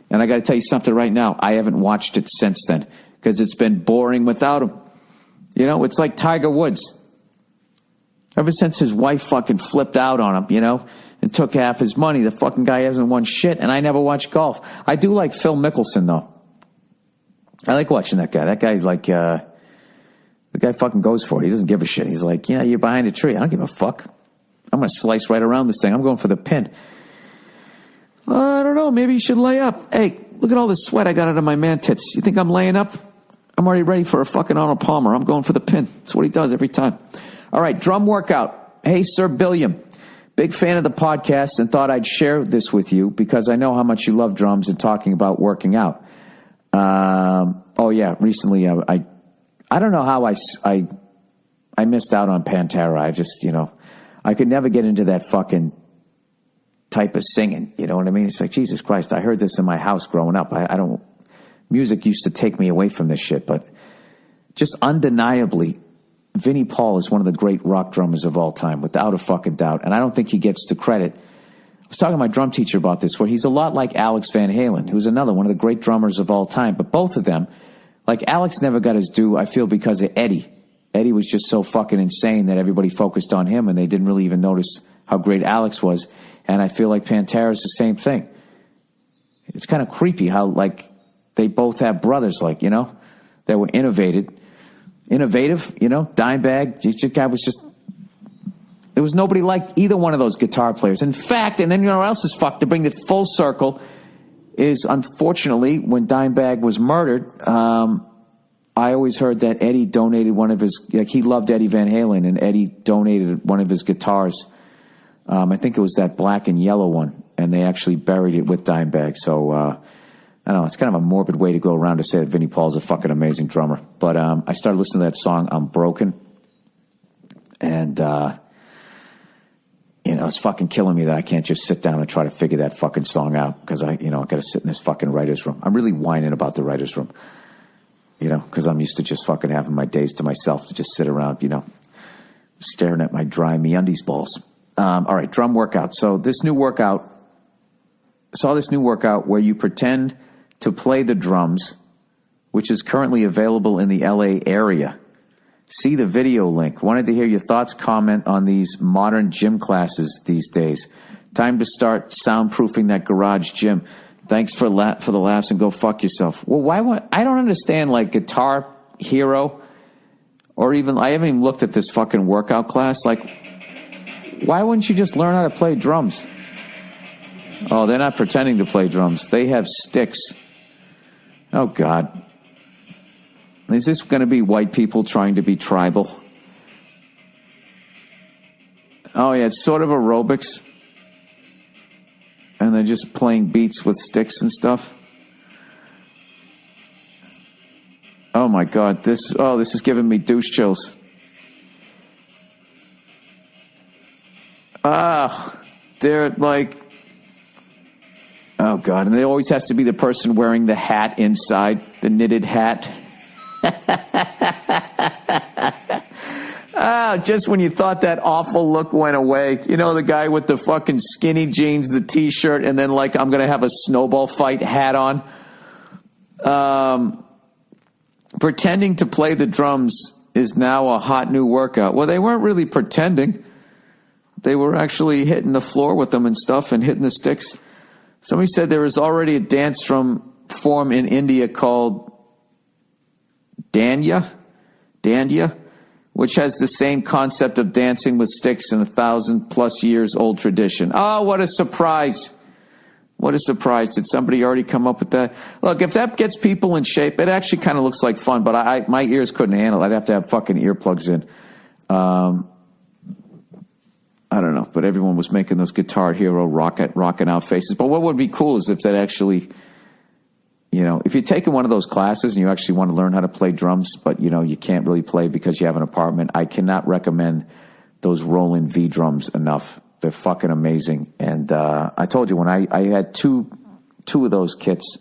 And I got to tell you something right now. I haven't watched it since then because it's been boring without him. You know, it's like Tiger Woods. Ever since his wife fucking flipped out on him, and took half his money, the fucking guy hasn't won shit, and I never watched golf. I do like Phil Mickelson, though. I like watching that guy. That guy's like, The guy fucking goes for it. He doesn't give a shit. He's like, yeah, you're behind a tree. I don't give a fuck. I'm going to slice right around this thing. I'm going for the pin. I don't know. Maybe you should lay up. Hey, look at all this sweat I got out of my man tits. You think I'm laying up? I'm already ready for a fucking Arnold Palmer. I'm going for the pin. That's what he does every time. All right, drum workout. Hey, Sir Billiam. Big fan of the podcast and thought I'd share this with you because I know how much you love drums and talking about working out. Recently I don't know how I missed out on Pantera. I just, I could never get into that fucking type of singing. You know what I mean? It's like, Jesus Christ, I heard this in my house growing up. Music used to take me away from this shit, but just undeniably, Vinnie Paul is one of the great rock drummers of all time, without a fucking doubt. And I don't think he gets the credit. I was talking to my drum teacher about this, where he's a lot like Alex Van Halen, who's another one of the great drummers of all time. But both of them, like Alex never got his due, I feel, because of Eddie. Eddie was just so fucking insane that everybody focused on him and they didn't really even notice how great Alex was. And I feel like Pantera is the same thing. It's kind of creepy how, like, they both have brothers, like, that were innovative, Dimebag. The guy was just, there was nobody like either one of those guitar players. In fact, and then you know what else is fucked, to bring it full circle, is unfortunately when Dimebag was murdered, I always heard that Eddie donated one of his, like, he loved Eddie Van Halen, and Eddie donated one of his guitars. I think it was that black and yellow one, and they actually buried it with Dimebag. So, I don't know, it's kind of a morbid way to go around to say that Vinnie Paul's a fucking amazing drummer. But I started listening to that song, I'm Broken. And, it's fucking killing me that I can't just sit down and try to figure that fucking song out. Because I got to sit in this fucking writer's room. I'm really whining about the writer's room. Because I'm used to just fucking having my days to myself to just sit around, staring at my dry MeUndies balls. All right, drum workout. So this new workout where you pretend to play the drums, which is currently available in the LA area. See the video link. Wanted to hear your thoughts, comment on these modern gym classes these days. Time to start soundproofing that garage gym. Thanks for the laughs and go fuck yourself. Well, I don't understand, like, Guitar Hero, or even, I haven't even looked at this fucking workout class. Like, why wouldn't you just learn how to play drums? Oh, they're not pretending to play drums. They have sticks. Oh, God. Is this going to be white people trying to be tribal? Oh, yeah, it's sort of aerobics. And they're just playing beats with sticks and stuff. Oh, my God. This is giving me douche chills. They're like... Oh, God. And it always has to be the person wearing the hat inside, the knitted hat. Just when you thought that awful look went away. The guy with the fucking skinny jeans, the T-shirt, and then, like, I'm going to have a snowball fight hat on. Pretending to play the drums is now a hot new workout. Well, they weren't really pretending. They were actually hitting the floor with them and stuff and hitting the sticks. Somebody said there is already a dance form in India called Danya, which has the same concept of dancing with sticks in 1,000+ years old tradition. Oh, what a surprise. What a surprise. Did somebody already come up with that? Look, if that gets people in shape, it actually kind of looks like fun, but my ears couldn't handle it. I'd have to have fucking earplugs in. I don't know, but everyone was making those Guitar Hero rocking out faces. But what would be cool is if that actually, if you're taking one of those classes and you actually want to learn how to play drums, but, you can't really play because you have an apartment, I cannot recommend those Roland V drums enough. They're fucking amazing. And I told you, when I had two of those kits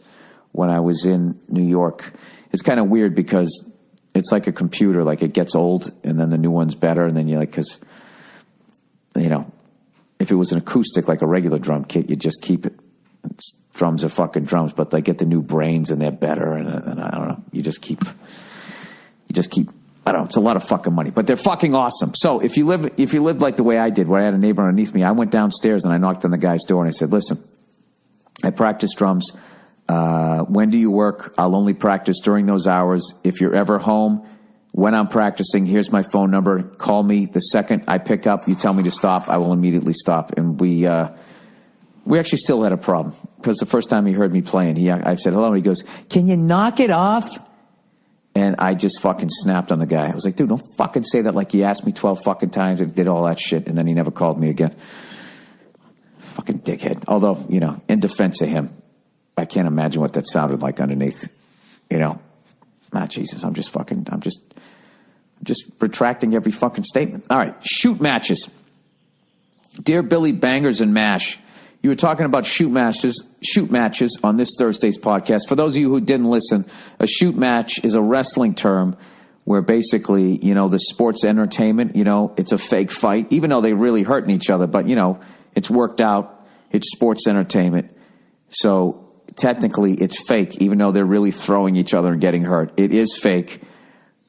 when I was in New York. It's kind of weird because it's like a computer, like it gets old and then the new one's better. And then you're like, because, if it was an acoustic, like a regular drum kit, you just keep it. Drums are fucking drums, but they get the new brains and they're better. And I don't know, you just keep, I don't know, it's a lot of fucking money, but they're fucking awesome. So if you lived like the way I did, where I had a neighbor underneath me, I went downstairs and I knocked on the guy's door and I said, listen, I practice drums. When do you work? I'll only practice during those hours. If you're ever home, When I'm practicing, here's my phone number. Call me the second I pick up. You tell me to stop, I will immediately stop. And we actually still had a problem because the first time he heard me playing, I said hello, and he goes, "Can you knock it off?" And I just fucking snapped on the guy. I was like, dude, don't fucking say that like you asked me 12 fucking times and did all that shit, and then he never called me again. Fucking dickhead. Although, in defense of him, I can't imagine what that sounded like underneath. Jesus, I'm just retracting every fucking statement. All right, shoot matches. Dear Billy Bangers and MASH, you were talking about shoot matches on this Thursday's podcast. For those of you who didn't listen, a shoot match is a wrestling term where basically, the sports entertainment, it's a fake fight, even though they really hurting each other, but, it's worked out. It's sports entertainment. So technically it's fake, even though they're really throwing each other and getting hurt. It is fake.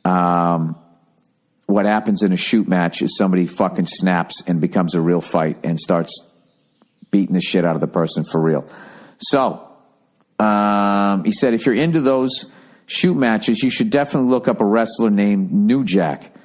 What happens in a shoot match is somebody fucking snaps and becomes a real fight and starts beating the shit out of the person for real. So, he said, if you're into those shoot matches, you should definitely look up a wrestler named New Jack.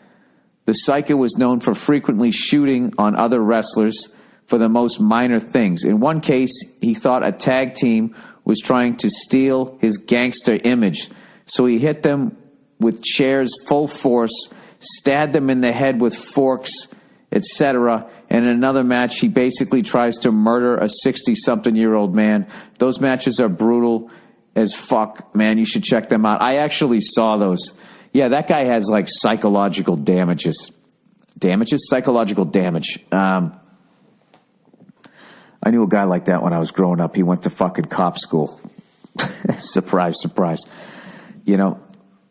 The Psycho was known for frequently shooting on other wrestlers for the most minor things. In one case, he thought a tag team was trying to steal his gangster image, so he hit them with chairs full force, stabbed them in the head with forks, etc. And in another match, he basically tries to murder a 60-something-year-old man. Those matches are brutal as fuck, man. You should check them out. I actually saw those. Yeah, that guy has like psychological damages. Psychological damage. I knew a guy like that when I was growing up. He went to fucking cop school. Surprise, surprise.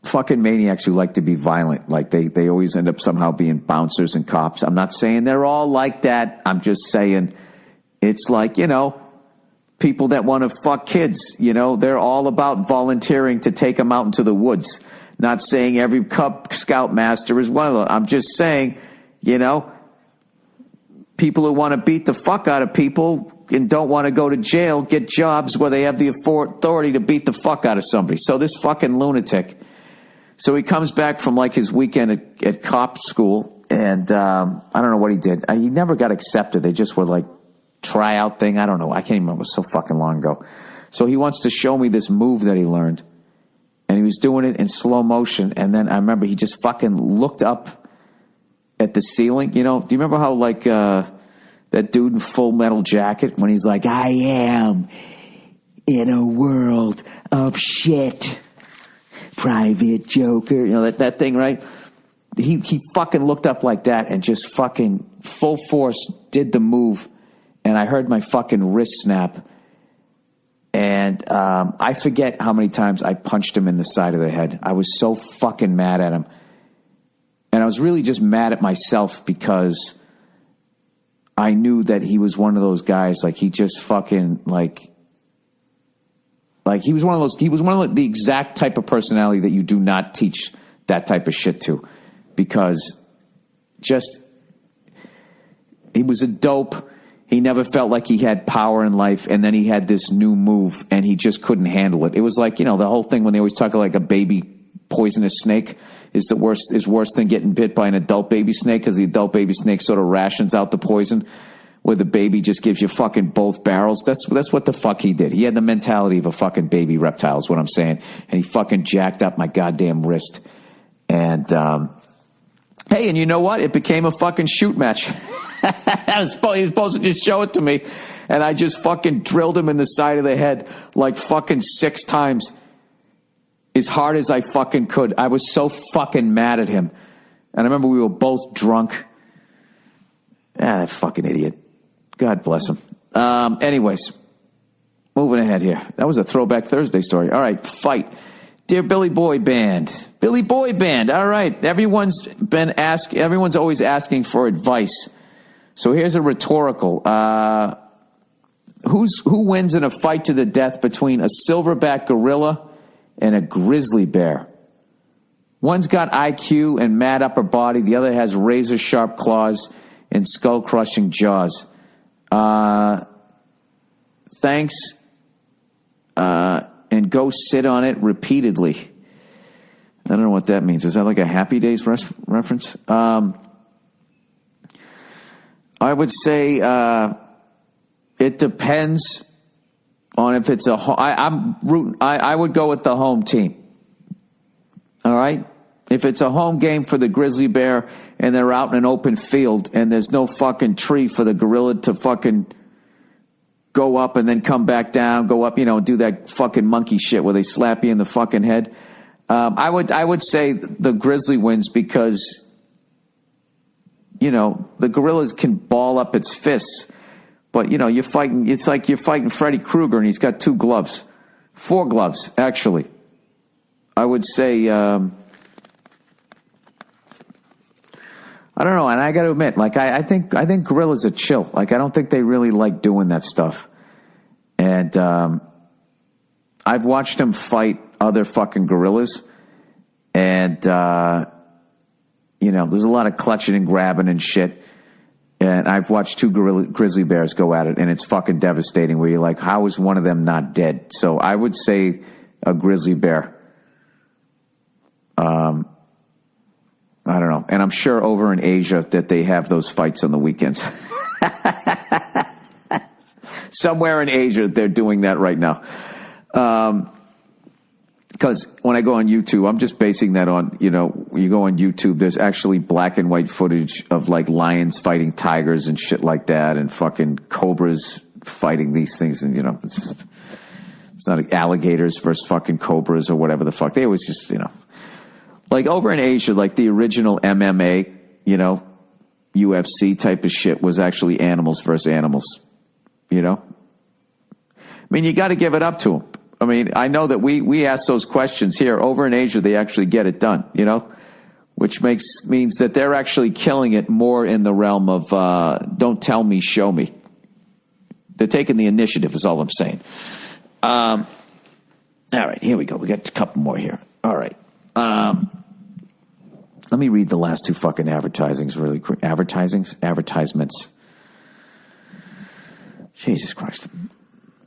Fucking maniacs who like to be violent. Like they always end up somehow being bouncers and cops. I'm not saying they're all like that. I'm just saying it's like, people that want to fuck kids, they're all about volunteering to take them out into the woods. Not saying every Cub Scout master is one of them. I'm just saying, people who want to beat the fuck out of people and don't want to go to jail get jobs where they have the authority to beat the fuck out of somebody. So this fucking lunatic. So he comes back from like his weekend at cop school, and I don't know what he did. He never got accepted. They just were like tryout thing. I don't know. I can't even remember. It was so fucking long ago. So he wants to show me this move that he learned, and he was doing it in slow motion. And then I remember he just fucking looked up at the ceiling. Do you remember how like that dude in Full Metal Jacket when he's like, "I am in a world of shit. Private Joker," that thing, right? He fucking looked up like that and just fucking full force did the move, and I heard my fucking wrist snap, and I forget how many times I punched him in the side of the head. I was so fucking mad at him, and I was really just mad at myself because I knew that he was one of those guys, like he just fucking like he was one of the exact type of personality that you do not teach that type of shit to, because he was a dope. He never felt like he had power in life, and then he had this new move, and he just couldn't handle it. It was like, the whole thing when they always talk like a baby poisonous snake is worse than getting bit by an adult baby snake, because the adult baby snake sort of rations out the poison, where the baby just gives you fucking both barrels. That's what the fuck he did. He had the mentality of a fucking baby reptile is what I'm saying. And he fucking jacked up my goddamn wrist. And, hey, and you know what? It became a fucking shoot match. He was supposed to just show it to me. And I just fucking drilled him in the side of the head like fucking 6 times. As hard as I fucking could. I was so fucking mad at him. And I remember we were both drunk. That fucking idiot. God bless him. Anyways, moving ahead here. That was a Throwback Thursday story. All right, fight. Dear Billy Boy Band. Billy Boy Band. All right. Everyone's always asking for advice. So here's a rhetorical. Who wins in a fight to the death between a silverback gorilla and a grizzly bear? One's got IQ and mad upper body. The other has razor sharp claws and skull-crushing jaws. Thanks, and go sit on it repeatedly. I don't know what that means. Is that like a Happy Days reference? I would say it depends on if it's a home. I would go with the home team. All right? If it's a home game for the grizzly bear and they're out in an open field and there's no fucking tree for the gorilla to fucking go up and then come back down, go up, do that fucking monkey shit where they slap you in the fucking head. I would say the grizzly wins because, the gorillas can ball up its fists, but you're fighting. It's like you're fighting Freddy Krueger and he's got 4 gloves actually. I would say. I don't know, and I got to admit, I think gorillas are chill. I don't think they really like doing that stuff. And I've watched them fight other fucking gorillas, and there's a lot of clutching and grabbing and shit. And I've watched 2 grizzly bears go at it, and it's fucking devastating. Where you're like, how is one of them not dead? So I would say a grizzly bear. I don't know. And I'm sure over in Asia that they have those fights on the weekends. Somewhere in Asia, they're doing that right now. Because when I go on YouTube, I'm just basing that on, you go on YouTube, there's actually black and white footage of lions fighting tigers and shit like that, and fucking cobras fighting these things. And, it's not alligators versus fucking cobras or whatever the fuck. They always just, over in Asia, the original MMA, UFC type of shit was actually animals versus animals, I mean, you got to give it up to them. I mean, I know that we ask those questions here. Over in Asia, they actually get it done, which means that they're actually killing it more in the realm of don't tell me, show me. They're taking the initiative is all I'm saying. All right, here we go. We got a couple more here. All right. Let me read the last 2 fucking advertisements really quick. Advertisements. Jesus Christ.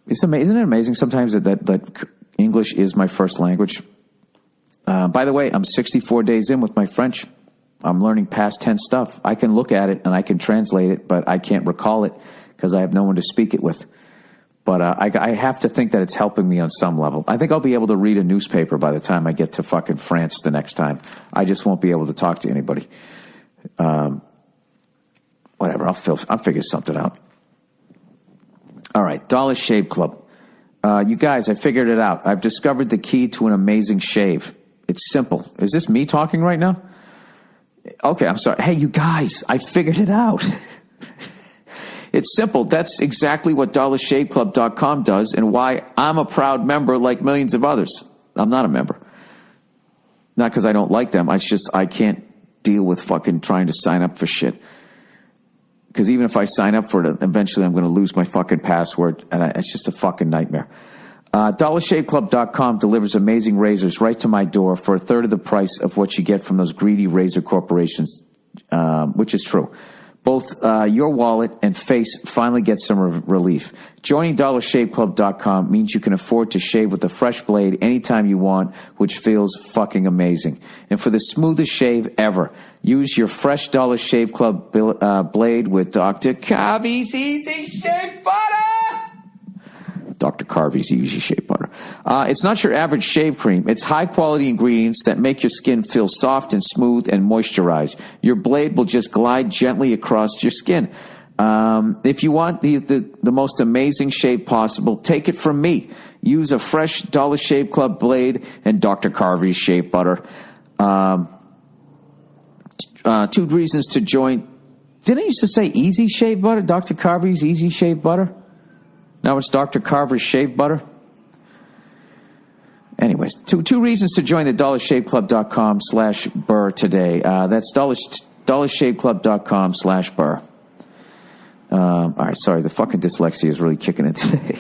Isn't it amazing sometimes that English is my first language? By the way, I'm 64 days in with my French. I'm learning past tense stuff. I can look at it and I can translate it, but I can't recall it because I have no one to speak it with. But I have to think that it's helping me on some level. I think I'll be able to read a newspaper by the time I get to fucking France the next time. I just won't be able to talk to anybody. Whatever, I'll figure something out. All right, Dollar Shave Club. You guys, I figured it out. I've discovered the key to an amazing shave. It's simple. Is this me talking right now? Okay, I'm sorry. Hey, you guys, I figured it out. It's simple. That's exactly what DollarShaveClub.com does and why I'm a proud member like millions of others. I'm not a member. Not because I don't like them. It's just I can't deal with fucking trying to sign up for shit. Because even if I sign up for it, eventually I'm going to lose my fucking password. And it's just a fucking nightmare. DollarShaveClub.com delivers amazing razors right to my door for 1/3 of the price of what you get from those greedy razor corporations, which is true. Both your wallet and face finally get some relief. Joining DollarShaveClub.com means you can afford to shave with a fresh blade anytime you want, which feels fucking amazing. And for the smoothest shave ever, use your fresh Dollar Shave Club blade with Dr. Carvey's Easy Shave Butter. Dr. Carvey's Easy Shave Butter. It's not your average shave cream. It's high-quality ingredients that make your skin feel soft and smooth and moisturized. Your blade will just glide gently across your skin. If you want the most amazing shave possible, take it from me. Use a fresh Dollar Shave Club blade and Dr. Carvey's Shave Butter. 2 reasons to join. Didn't I used to say Easy Shave Butter? Dr. Carvey's Easy Shave Butter? Now it's Dr. Carver's Shave Butter. Anyways, two reasons to join the DollarShaveClub.com/Burr today. That's DollarShaveClub.com/Burr. All right, sorry, the fucking dyslexia is really kicking in today.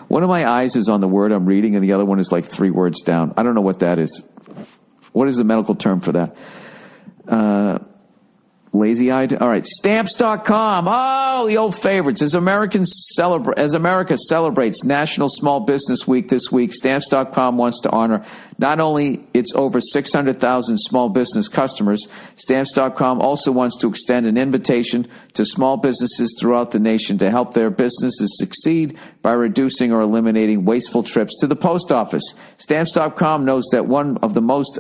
One of my eyes is on the word I'm reading, and the other one is 3 words down. I don't know what that is. What is the medical term for that? Lazy-eyed. All right. Stamps.com. Oh, the old favorites. As America celebrates National Small Business Week this week, Stamps.com wants to honor not only its over 600,000 small business customers, Stamps.com also wants to extend an invitation to small businesses throughout the nation to help their businesses succeed by reducing or eliminating wasteful trips to the post office. Stamps.com knows that one of the most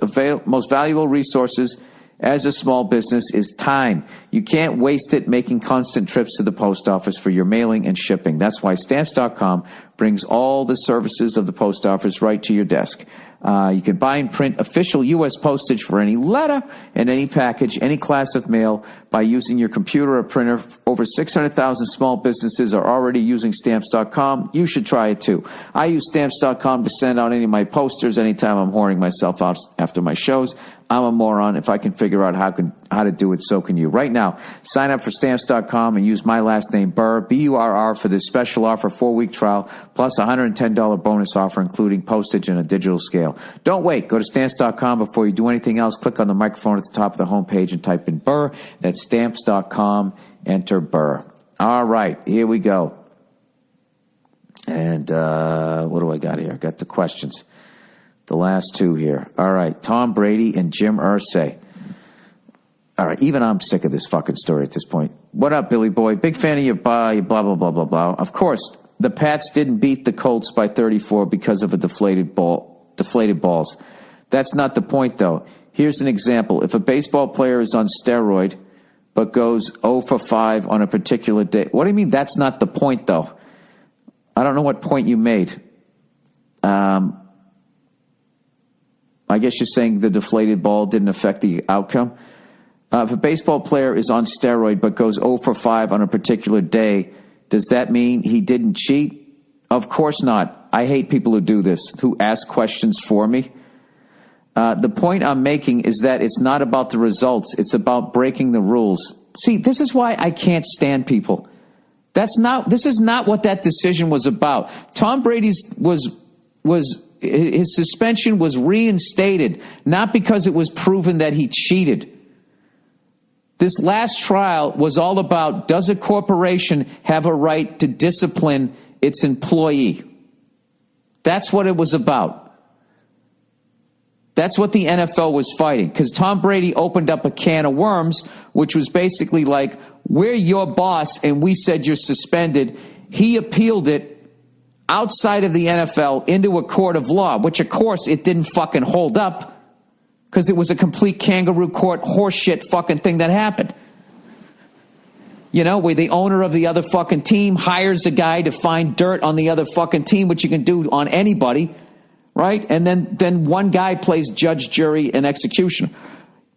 valuable resources as a small business is time. You can't waste it making constant trips to the post office for your mailing and shipping. That's why Stamps.com brings all the services of the post office right to your desk. You can buy and print official U.S. postage for any letter and any package, any class of mail by using your computer or printer. Over 600,000 small businesses are already using Stamps.com. You should try it too. I use Stamps.com to send out any of my posters anytime I'm whoring myself out after my shows. I'm a moron. If I can figure out how to do it, so can you. Right now, sign up for Stamps.com and use my last name, Burr, B-U-R-R, for this special offer, 4-week trial, plus a $110 bonus offer, including postage and a digital scale. Don't wait. Go to Stamps.com before you do anything else. Click on the microphone at the top of the homepage and type in Burr. That's Stamps.com. Enter Burr. All right, here we go. And what do I got here? I got the questions. The last two here. All right, Tom Brady and Jim Irsay. All right, even I'm sick of this fucking story at this point. What up, Billy Boy? Big fan of your blah, blah, blah, blah, blah. Of course, the Pats didn't beat the Colts by 34 because of a deflated balls. That's not the point, though. Here's an example. If a baseball player is on steroid but goes 0 for 5 on a particular day. What do you mean that's not the point, though? I don't know what point you made. I guess you're saying the deflated ball didn't affect the outcome. If a baseball player is on steroid but goes 0 for 5 on a particular day, does that mean he didn't cheat? Of course not. I hate people who do this, who ask questions for me. The point I'm making is that it's not about the results. It's about breaking the rules. See, this is why I can't stand people. This is not what that decision was about. Tom Brady's his suspension was reinstated, not because it was proven that he cheated. This last trial was all about, does a corporation have a right to discipline its employee? That's what it was about. That's what the NFL was fighting, because Tom Brady opened up a can of worms, which was basically like, we're your boss and we said you're suspended. He appealed it outside of the NFL into a court of law, which of course it didn't fucking hold up because it was a complete kangaroo court horseshit fucking thing that happened. You know, where the owner of the other fucking team hires a guy to find dirt on the other fucking team, which you can do on anybody, right? And then one guy plays judge, jury, and executioner.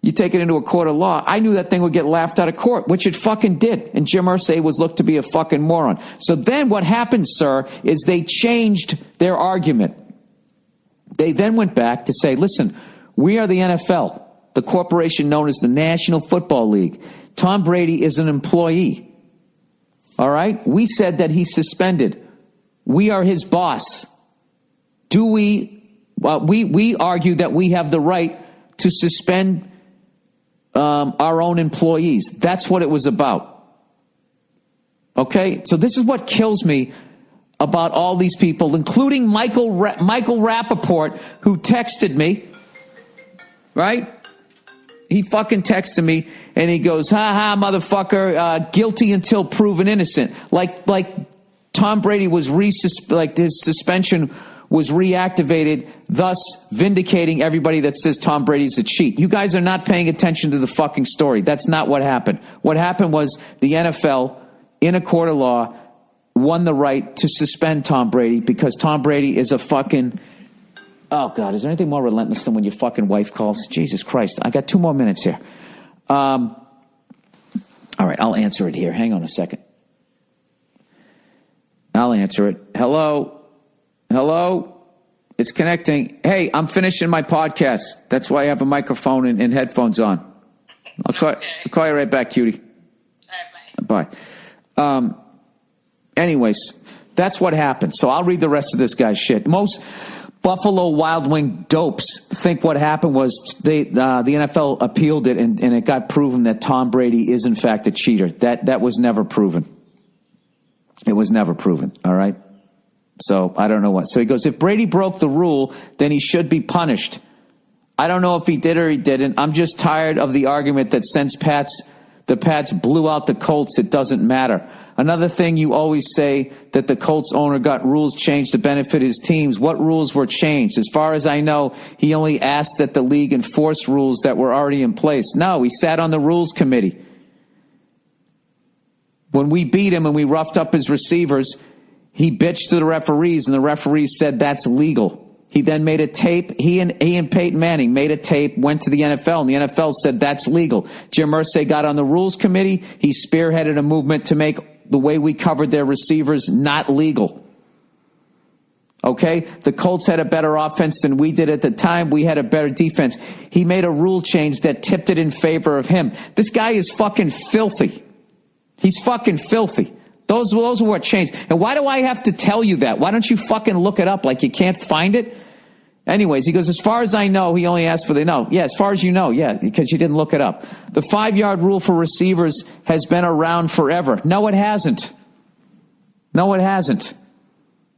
You take it into a court of law. I knew that thing would get laughed out of court, which it fucking did. And Jim Irsay was looked to be a fucking moron. So then what happened, sir, is they changed their argument. They then went back to say, listen, we are the NFL, the corporation known as the National Football League. Tom Brady is an employee. All right? We said that he's suspended. We are his boss. We argue that we have the right to suspend our own employees. That's what it was about. Okay? So this is what kills me about all these people, including Michael Rappaport, who texted me, right? He fucking texted me, and he goes, ha, motherfucker, guilty until proven innocent. Like Tom Brady was his suspension was reactivated, thus vindicating everybody that says Tom Brady's a cheat. You guys are not paying attention to the fucking story. That's not what happened. What happened was the NFL, in a court of law, won the right to suspend Tom Brady because Tom Brady is a fucking... Oh, God, is there anything more relentless than when your fucking wife calls? Jesus Christ. I got 2 more minutes here. All right, I'll answer it here. Hang on a second. I'll answer it. Hello? It's connecting. Hey, I'm finishing my podcast. That's why I have a microphone and headphones on. I'll call you right back, cutie. All right, bye. Anyways, that's what happened. So I'll read the rest of this guy's shit. Buffalo Wild Wing dopes think what happened was the NFL appealed it, and it got proven that Tom Brady is in fact a cheater. That was never proven. It was never proven. All right. So I don't know what. So he goes, if Brady broke the rule, then he should be punished. I don't know if he did or he didn't. I'm just tired of the argument that since the Pats blew out the Colts, it doesn't matter. Another thing you always say that the Colts owner got rules changed to benefit his teams. What rules were changed? As far as I know, he only asked that the league enforce rules that were already in place. No, he sat on the rules committee. When we beat him and we roughed up his receivers, he bitched to the referees, and the referees said that's legal. He then made a tape. He and Peyton Manning made a tape, went to the NFL, and the NFL said that's legal. Jim Irsay got on the rules committee. He spearheaded a movement to make the way we covered their receivers not legal. Okay? The Colts had a better offense than we did at the time. We had a better defense. He made a rule change that tipped it in favor of him. This guy is fucking filthy. He's fucking filthy. Those are what changed. And why do I have to tell you that? Why don't you fucking look it up like you can't find it? Anyways, he goes, as far as I know, he only asked for the no. Yeah, as far as you know, yeah, because you didn't look it up. The 5-yard rule for receivers has been around forever. No, it hasn't. No, it hasn't.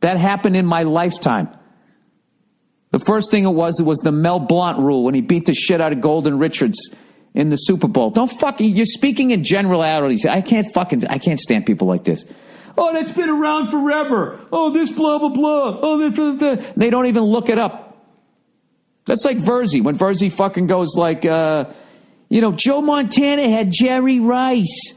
That happened in my lifetime. The first thing it was the Mel Blount rule when he beat the shit out of Golden Richards in the Super Bowl. You're speaking in generalities. I can't stand people like this. Oh, that's been around forever. Oh, this blah, blah, blah. Oh, this, blah, blah. They don't even look it up. That's like Verzi. When Verzi fucking goes like, Joe Montana had Jerry Rice.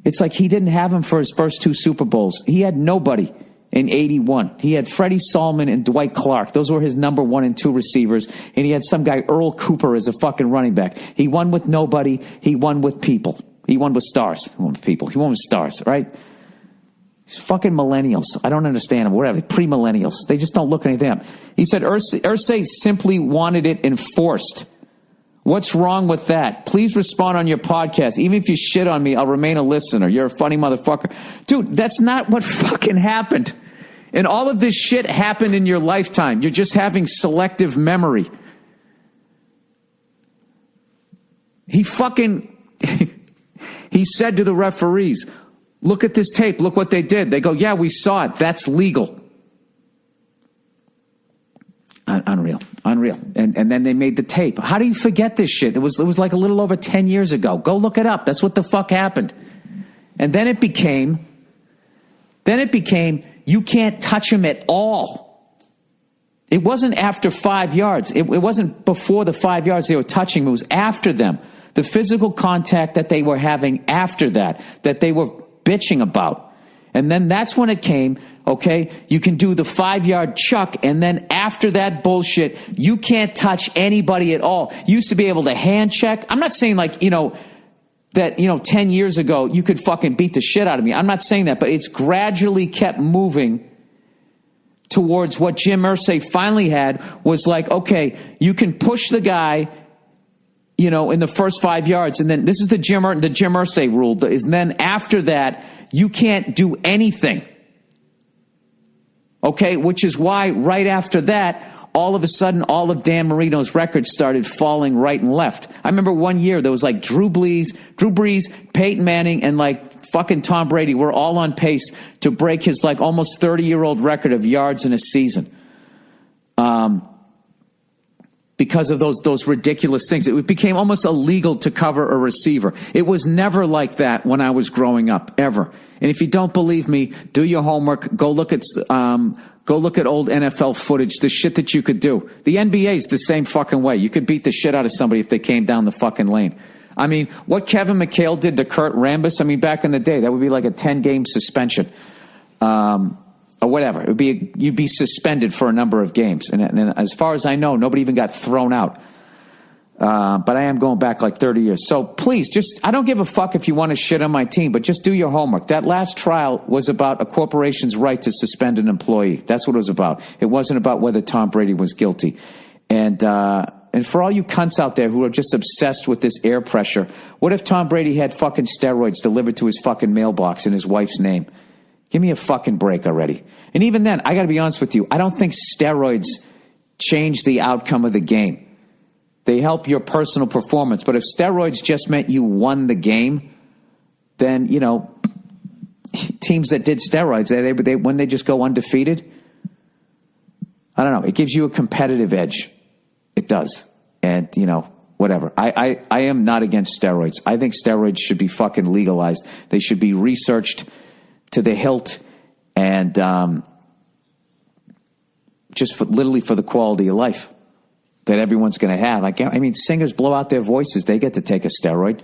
It's like he didn't have him for his first 2 Super Bowls. He had nobody in 81. He had Freddie Solomon and Dwight Clark. Those were his number 1 and 2 receivers. And he had some guy, Earl Cooper, as a fucking running back. He won with nobody. He won with people. He won with stars. He won with people. He won with stars, right? These fucking millennials. I don't understand them. Whatever. Pre-millennials. They just don't look anything up. He said Irsay simply wanted it enforced. What's wrong with that? Please respond on your podcast. Even if you shit on me, I'll remain a listener. You're a funny motherfucker. Dude, that's not what fucking happened. And all of this shit happened in your lifetime. You're just having selective memory. He said to the referees, look at this tape. Look what they did. They go, yeah, we saw it. That's legal. Unreal. And then they made the tape. How do you forget this shit? It was like a little over 10 years ago. Go look it up. That's what the fuck happened. And then it became, you can't touch him at all. It wasn't after 5 yards. It wasn't before the 5 yards they were touching him. It was after them. The physical contact that they were having after that they were bitching about. And then that's when it came, okay, you can do the 5-yard chuck, and then after that bullshit, you can't touch anybody at all. You used to be able to hand check. I'm not saying like, that, 10 years ago, you could fucking beat the shit out of me. I'm not saying that, but it's gradually kept moving towards what Jim Irsay finally had was like, okay, you can push the guy, in the first 5 yards. And then this is the Jim Irsay rule. And then after that, you can't do anything. Okay, which is why right after that, all of a sudden, all of Dan Marino's records started falling right and left. I remember one year there was like Drew Brees, Peyton Manning, and like fucking Tom Brady were all on pace to break his like almost 30-year-old record of yards in a season. Because of those ridiculous things. It became almost illegal to cover a receiver. It was never like that when I was growing up, ever. And if you don't believe me, do your homework. Go look at old NFL footage, the shit that you could do. The NBA is the same fucking way. You could beat the shit out of somebody if they came down the fucking lane. I mean, what Kevin McHale did to Kurt Rambis, back in the day, that would be like a 10-game suspension. Or whatever. You'd be suspended for a number of games. And as far as I know, nobody even got thrown out. But I am going back like 30 years. So please, I don't give a fuck if you want to shit on my team, but just do your homework. That last trial was about a corporation's right to suspend an employee. That's what it was about. It wasn't about whether Tom Brady was guilty. And for all you cunts out there who are just obsessed with this air pressure, what if Tom Brady had fucking steroids delivered to his fucking mailbox in his wife's name? Give me a fucking break already. And even then, I got to be honest with you, I don't think steroids change the outcome of the game. They help your personal performance. But if steroids just meant you won the game, then, you know, teams that did steroids, they when they just go undefeated, I don't know. It gives you a competitive edge. It does. And, you know, whatever. I am not against steroids. I think steroids should be fucking legalized. They should be researched to the hilt, and literally for the quality of life that everyone's going to have. Like, I mean, singers blow out their voices. They get to take a steroid,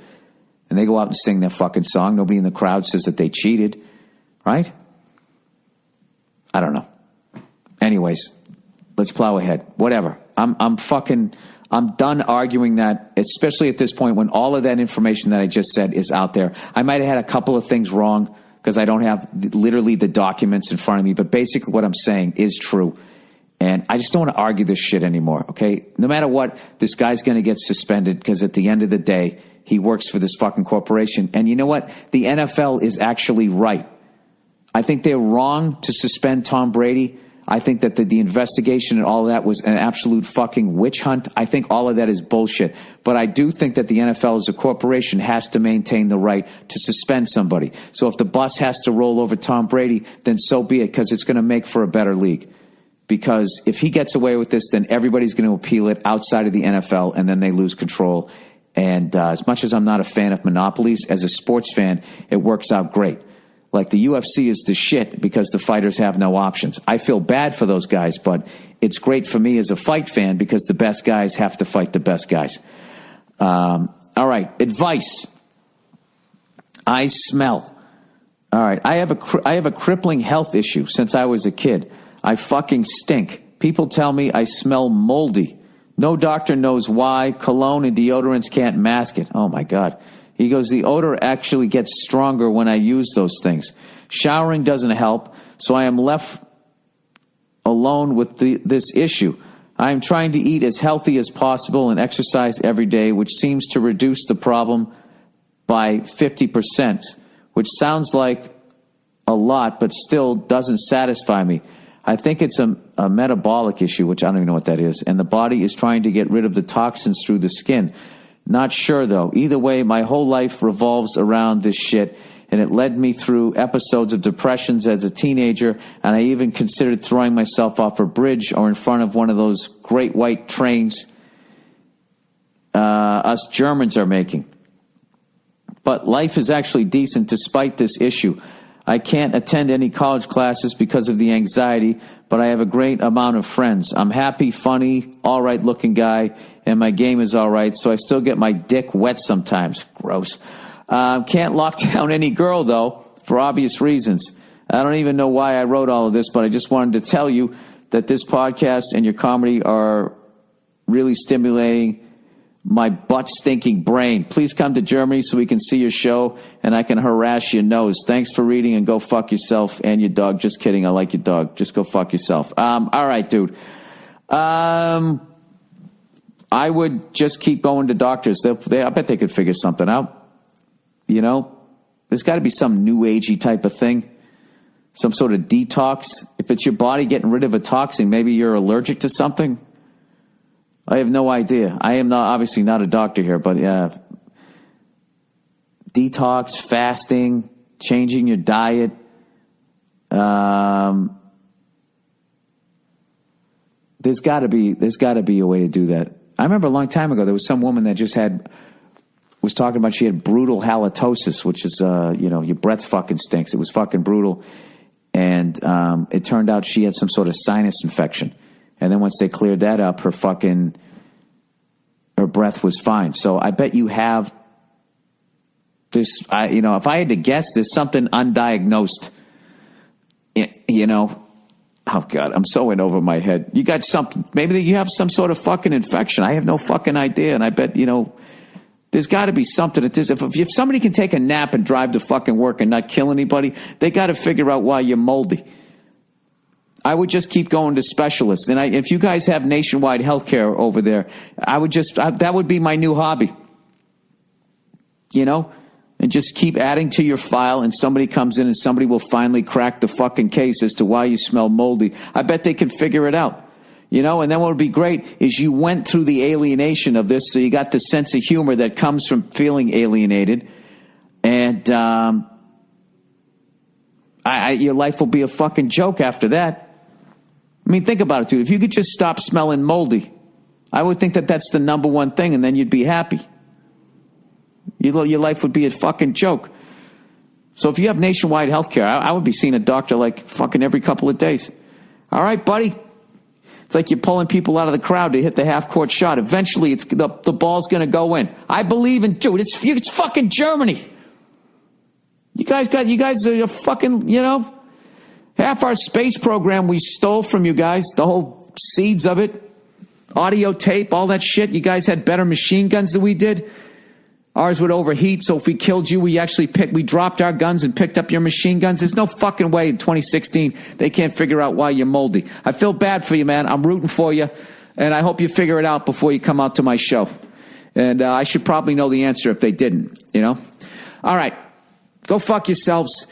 and they go out and sing their fucking song. Nobody in the crowd says that they cheated, right? I don't know. Anyways, let's plow ahead. Whatever. I'm done arguing that, especially at this point when all of that information that I just said is out there. I might have had a couple of things wrong because I don't have literally the documents in front of me, but basically what I'm saying is true. And I just don't want to argue this shit anymore, okay? No matter what, this guy's going to get suspended because at the end of the day, he works for this fucking corporation. And you know what? The NFL is actually right. I think they're wrong to suspend Tom Brady. I think that the investigation and all of that was an absolute fucking witch hunt. I think all of that is bullshit. But I do think that the NFL as a corporation has to maintain the right to suspend somebody. So if the bus has to roll over Tom Brady, then so be it, because it's going to make for a better league. Because if he gets away with this, then everybody's going to appeal it outside of the NFL, and then they lose control. And as much as I'm not a fan of monopolies, as a sports fan, it works out great. Like the UFC is the shit because the fighters have no options. I feel bad for those guys, but it's great for me as a fight fan because the best guys have to fight the best guys. All right, advice. I smell. All right, I have a crippling health issue since I was a kid. I fucking stink. People tell me I smell moldy. No doctor knows why. Cologne and deodorants can't mask it. Oh, my God. He goes, the odor actually gets stronger when I use those things. Showering doesn't help, so I am left alone with this issue. I am trying to eat as healthy as possible and exercise every day, which seems to reduce the problem by 50%, which sounds like a lot, but still doesn't satisfy me. I think it's a metabolic issue, which I don't even know what that is, and the body is trying to get rid of the toxins through the skin. Not sure, though. Either way, my whole life revolves around this shit, and it led me through episodes of depressions as a teenager, and I even considered throwing myself off a bridge or in front of one of those great white trains us Germans are making. But life is actually decent despite this issue. I can't attend any college classes because of the anxiety, but I have a great amount of friends. I'm happy, funny, all right looking guy, and my game is all right, so I still get my dick wet sometimes. Gross. Can't lock down any girl, though, for obvious reasons. I don't even know why I wrote all of this, but I just wanted to tell you that this podcast and your comedy are really stimulating my butt-stinking brain. Please come to Germany so we can see your show and I can harass your nose. Thanks for reading, and go fuck yourself and your dog. Just kidding. I like your dog. Just go fuck yourself. All right, dude. I would just keep going to doctors. I bet they could figure something out. You know, there's got to be some new agey type of thing. Some sort of detox. If it's your body getting rid of a toxin, maybe you're allergic to something. I have no idea. I am obviously not a doctor here, but detox, fasting, changing your diet. There's got to be a way to do that. I remember a long time ago there was some woman that was talking about she had brutal halitosis, which is your breath fucking stinks. It was fucking brutal, and it turned out she had some sort of sinus infection. And then once they cleared that up, her breath was fine. So I bet you have this, if I had to guess, there's something undiagnosed, Oh, God, I'm so in over my head. You got something, maybe you have some sort of fucking infection. I have no fucking idea. And I bet, there's got to be something at this. If somebody can take a nap and drive to fucking work and not kill anybody, they got to figure out why you're moldy. I would just keep going to specialists. And if you guys have nationwide health care over there, that would be my new hobby. And just keep adding to your file, and somebody comes in and somebody will finally crack the fucking case as to why you smell moldy. I bet they can figure it out. You know, and then what would be great is you went through the alienation of this, so you got the sense of humor that comes from feeling alienated, and your life will be a fucking joke after that. I mean, think about it, dude. If you could just stop smelling moldy, I would think that that's the number one thing, and then you'd be happy. Your life would be a fucking joke. So if you have nationwide health care, I would be seeing a doctor like fucking every couple of days. All right, buddy. It's like you're pulling people out of the crowd to hit the half-court shot. Eventually, the ball's going to go in. I believe in, dude, it's fucking Germany. You guys are fucking, you know, half our space program we stole from you guys, the whole seeds of it, audio tape, all that shit. You guys had better machine guns than we did. Ours would overheat, so if we killed you, we dropped our guns and picked up your machine guns. There's no fucking way in 2016 they can't figure out why you're moldy. I feel bad for you, man. I'm rooting for you, and I hope you figure it out before you come out to my show. And I should probably know the answer if they didn't, you know? All right. Go fuck yourselves.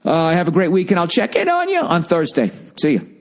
Have a great week, and I'll check in on you on Thursday. See you.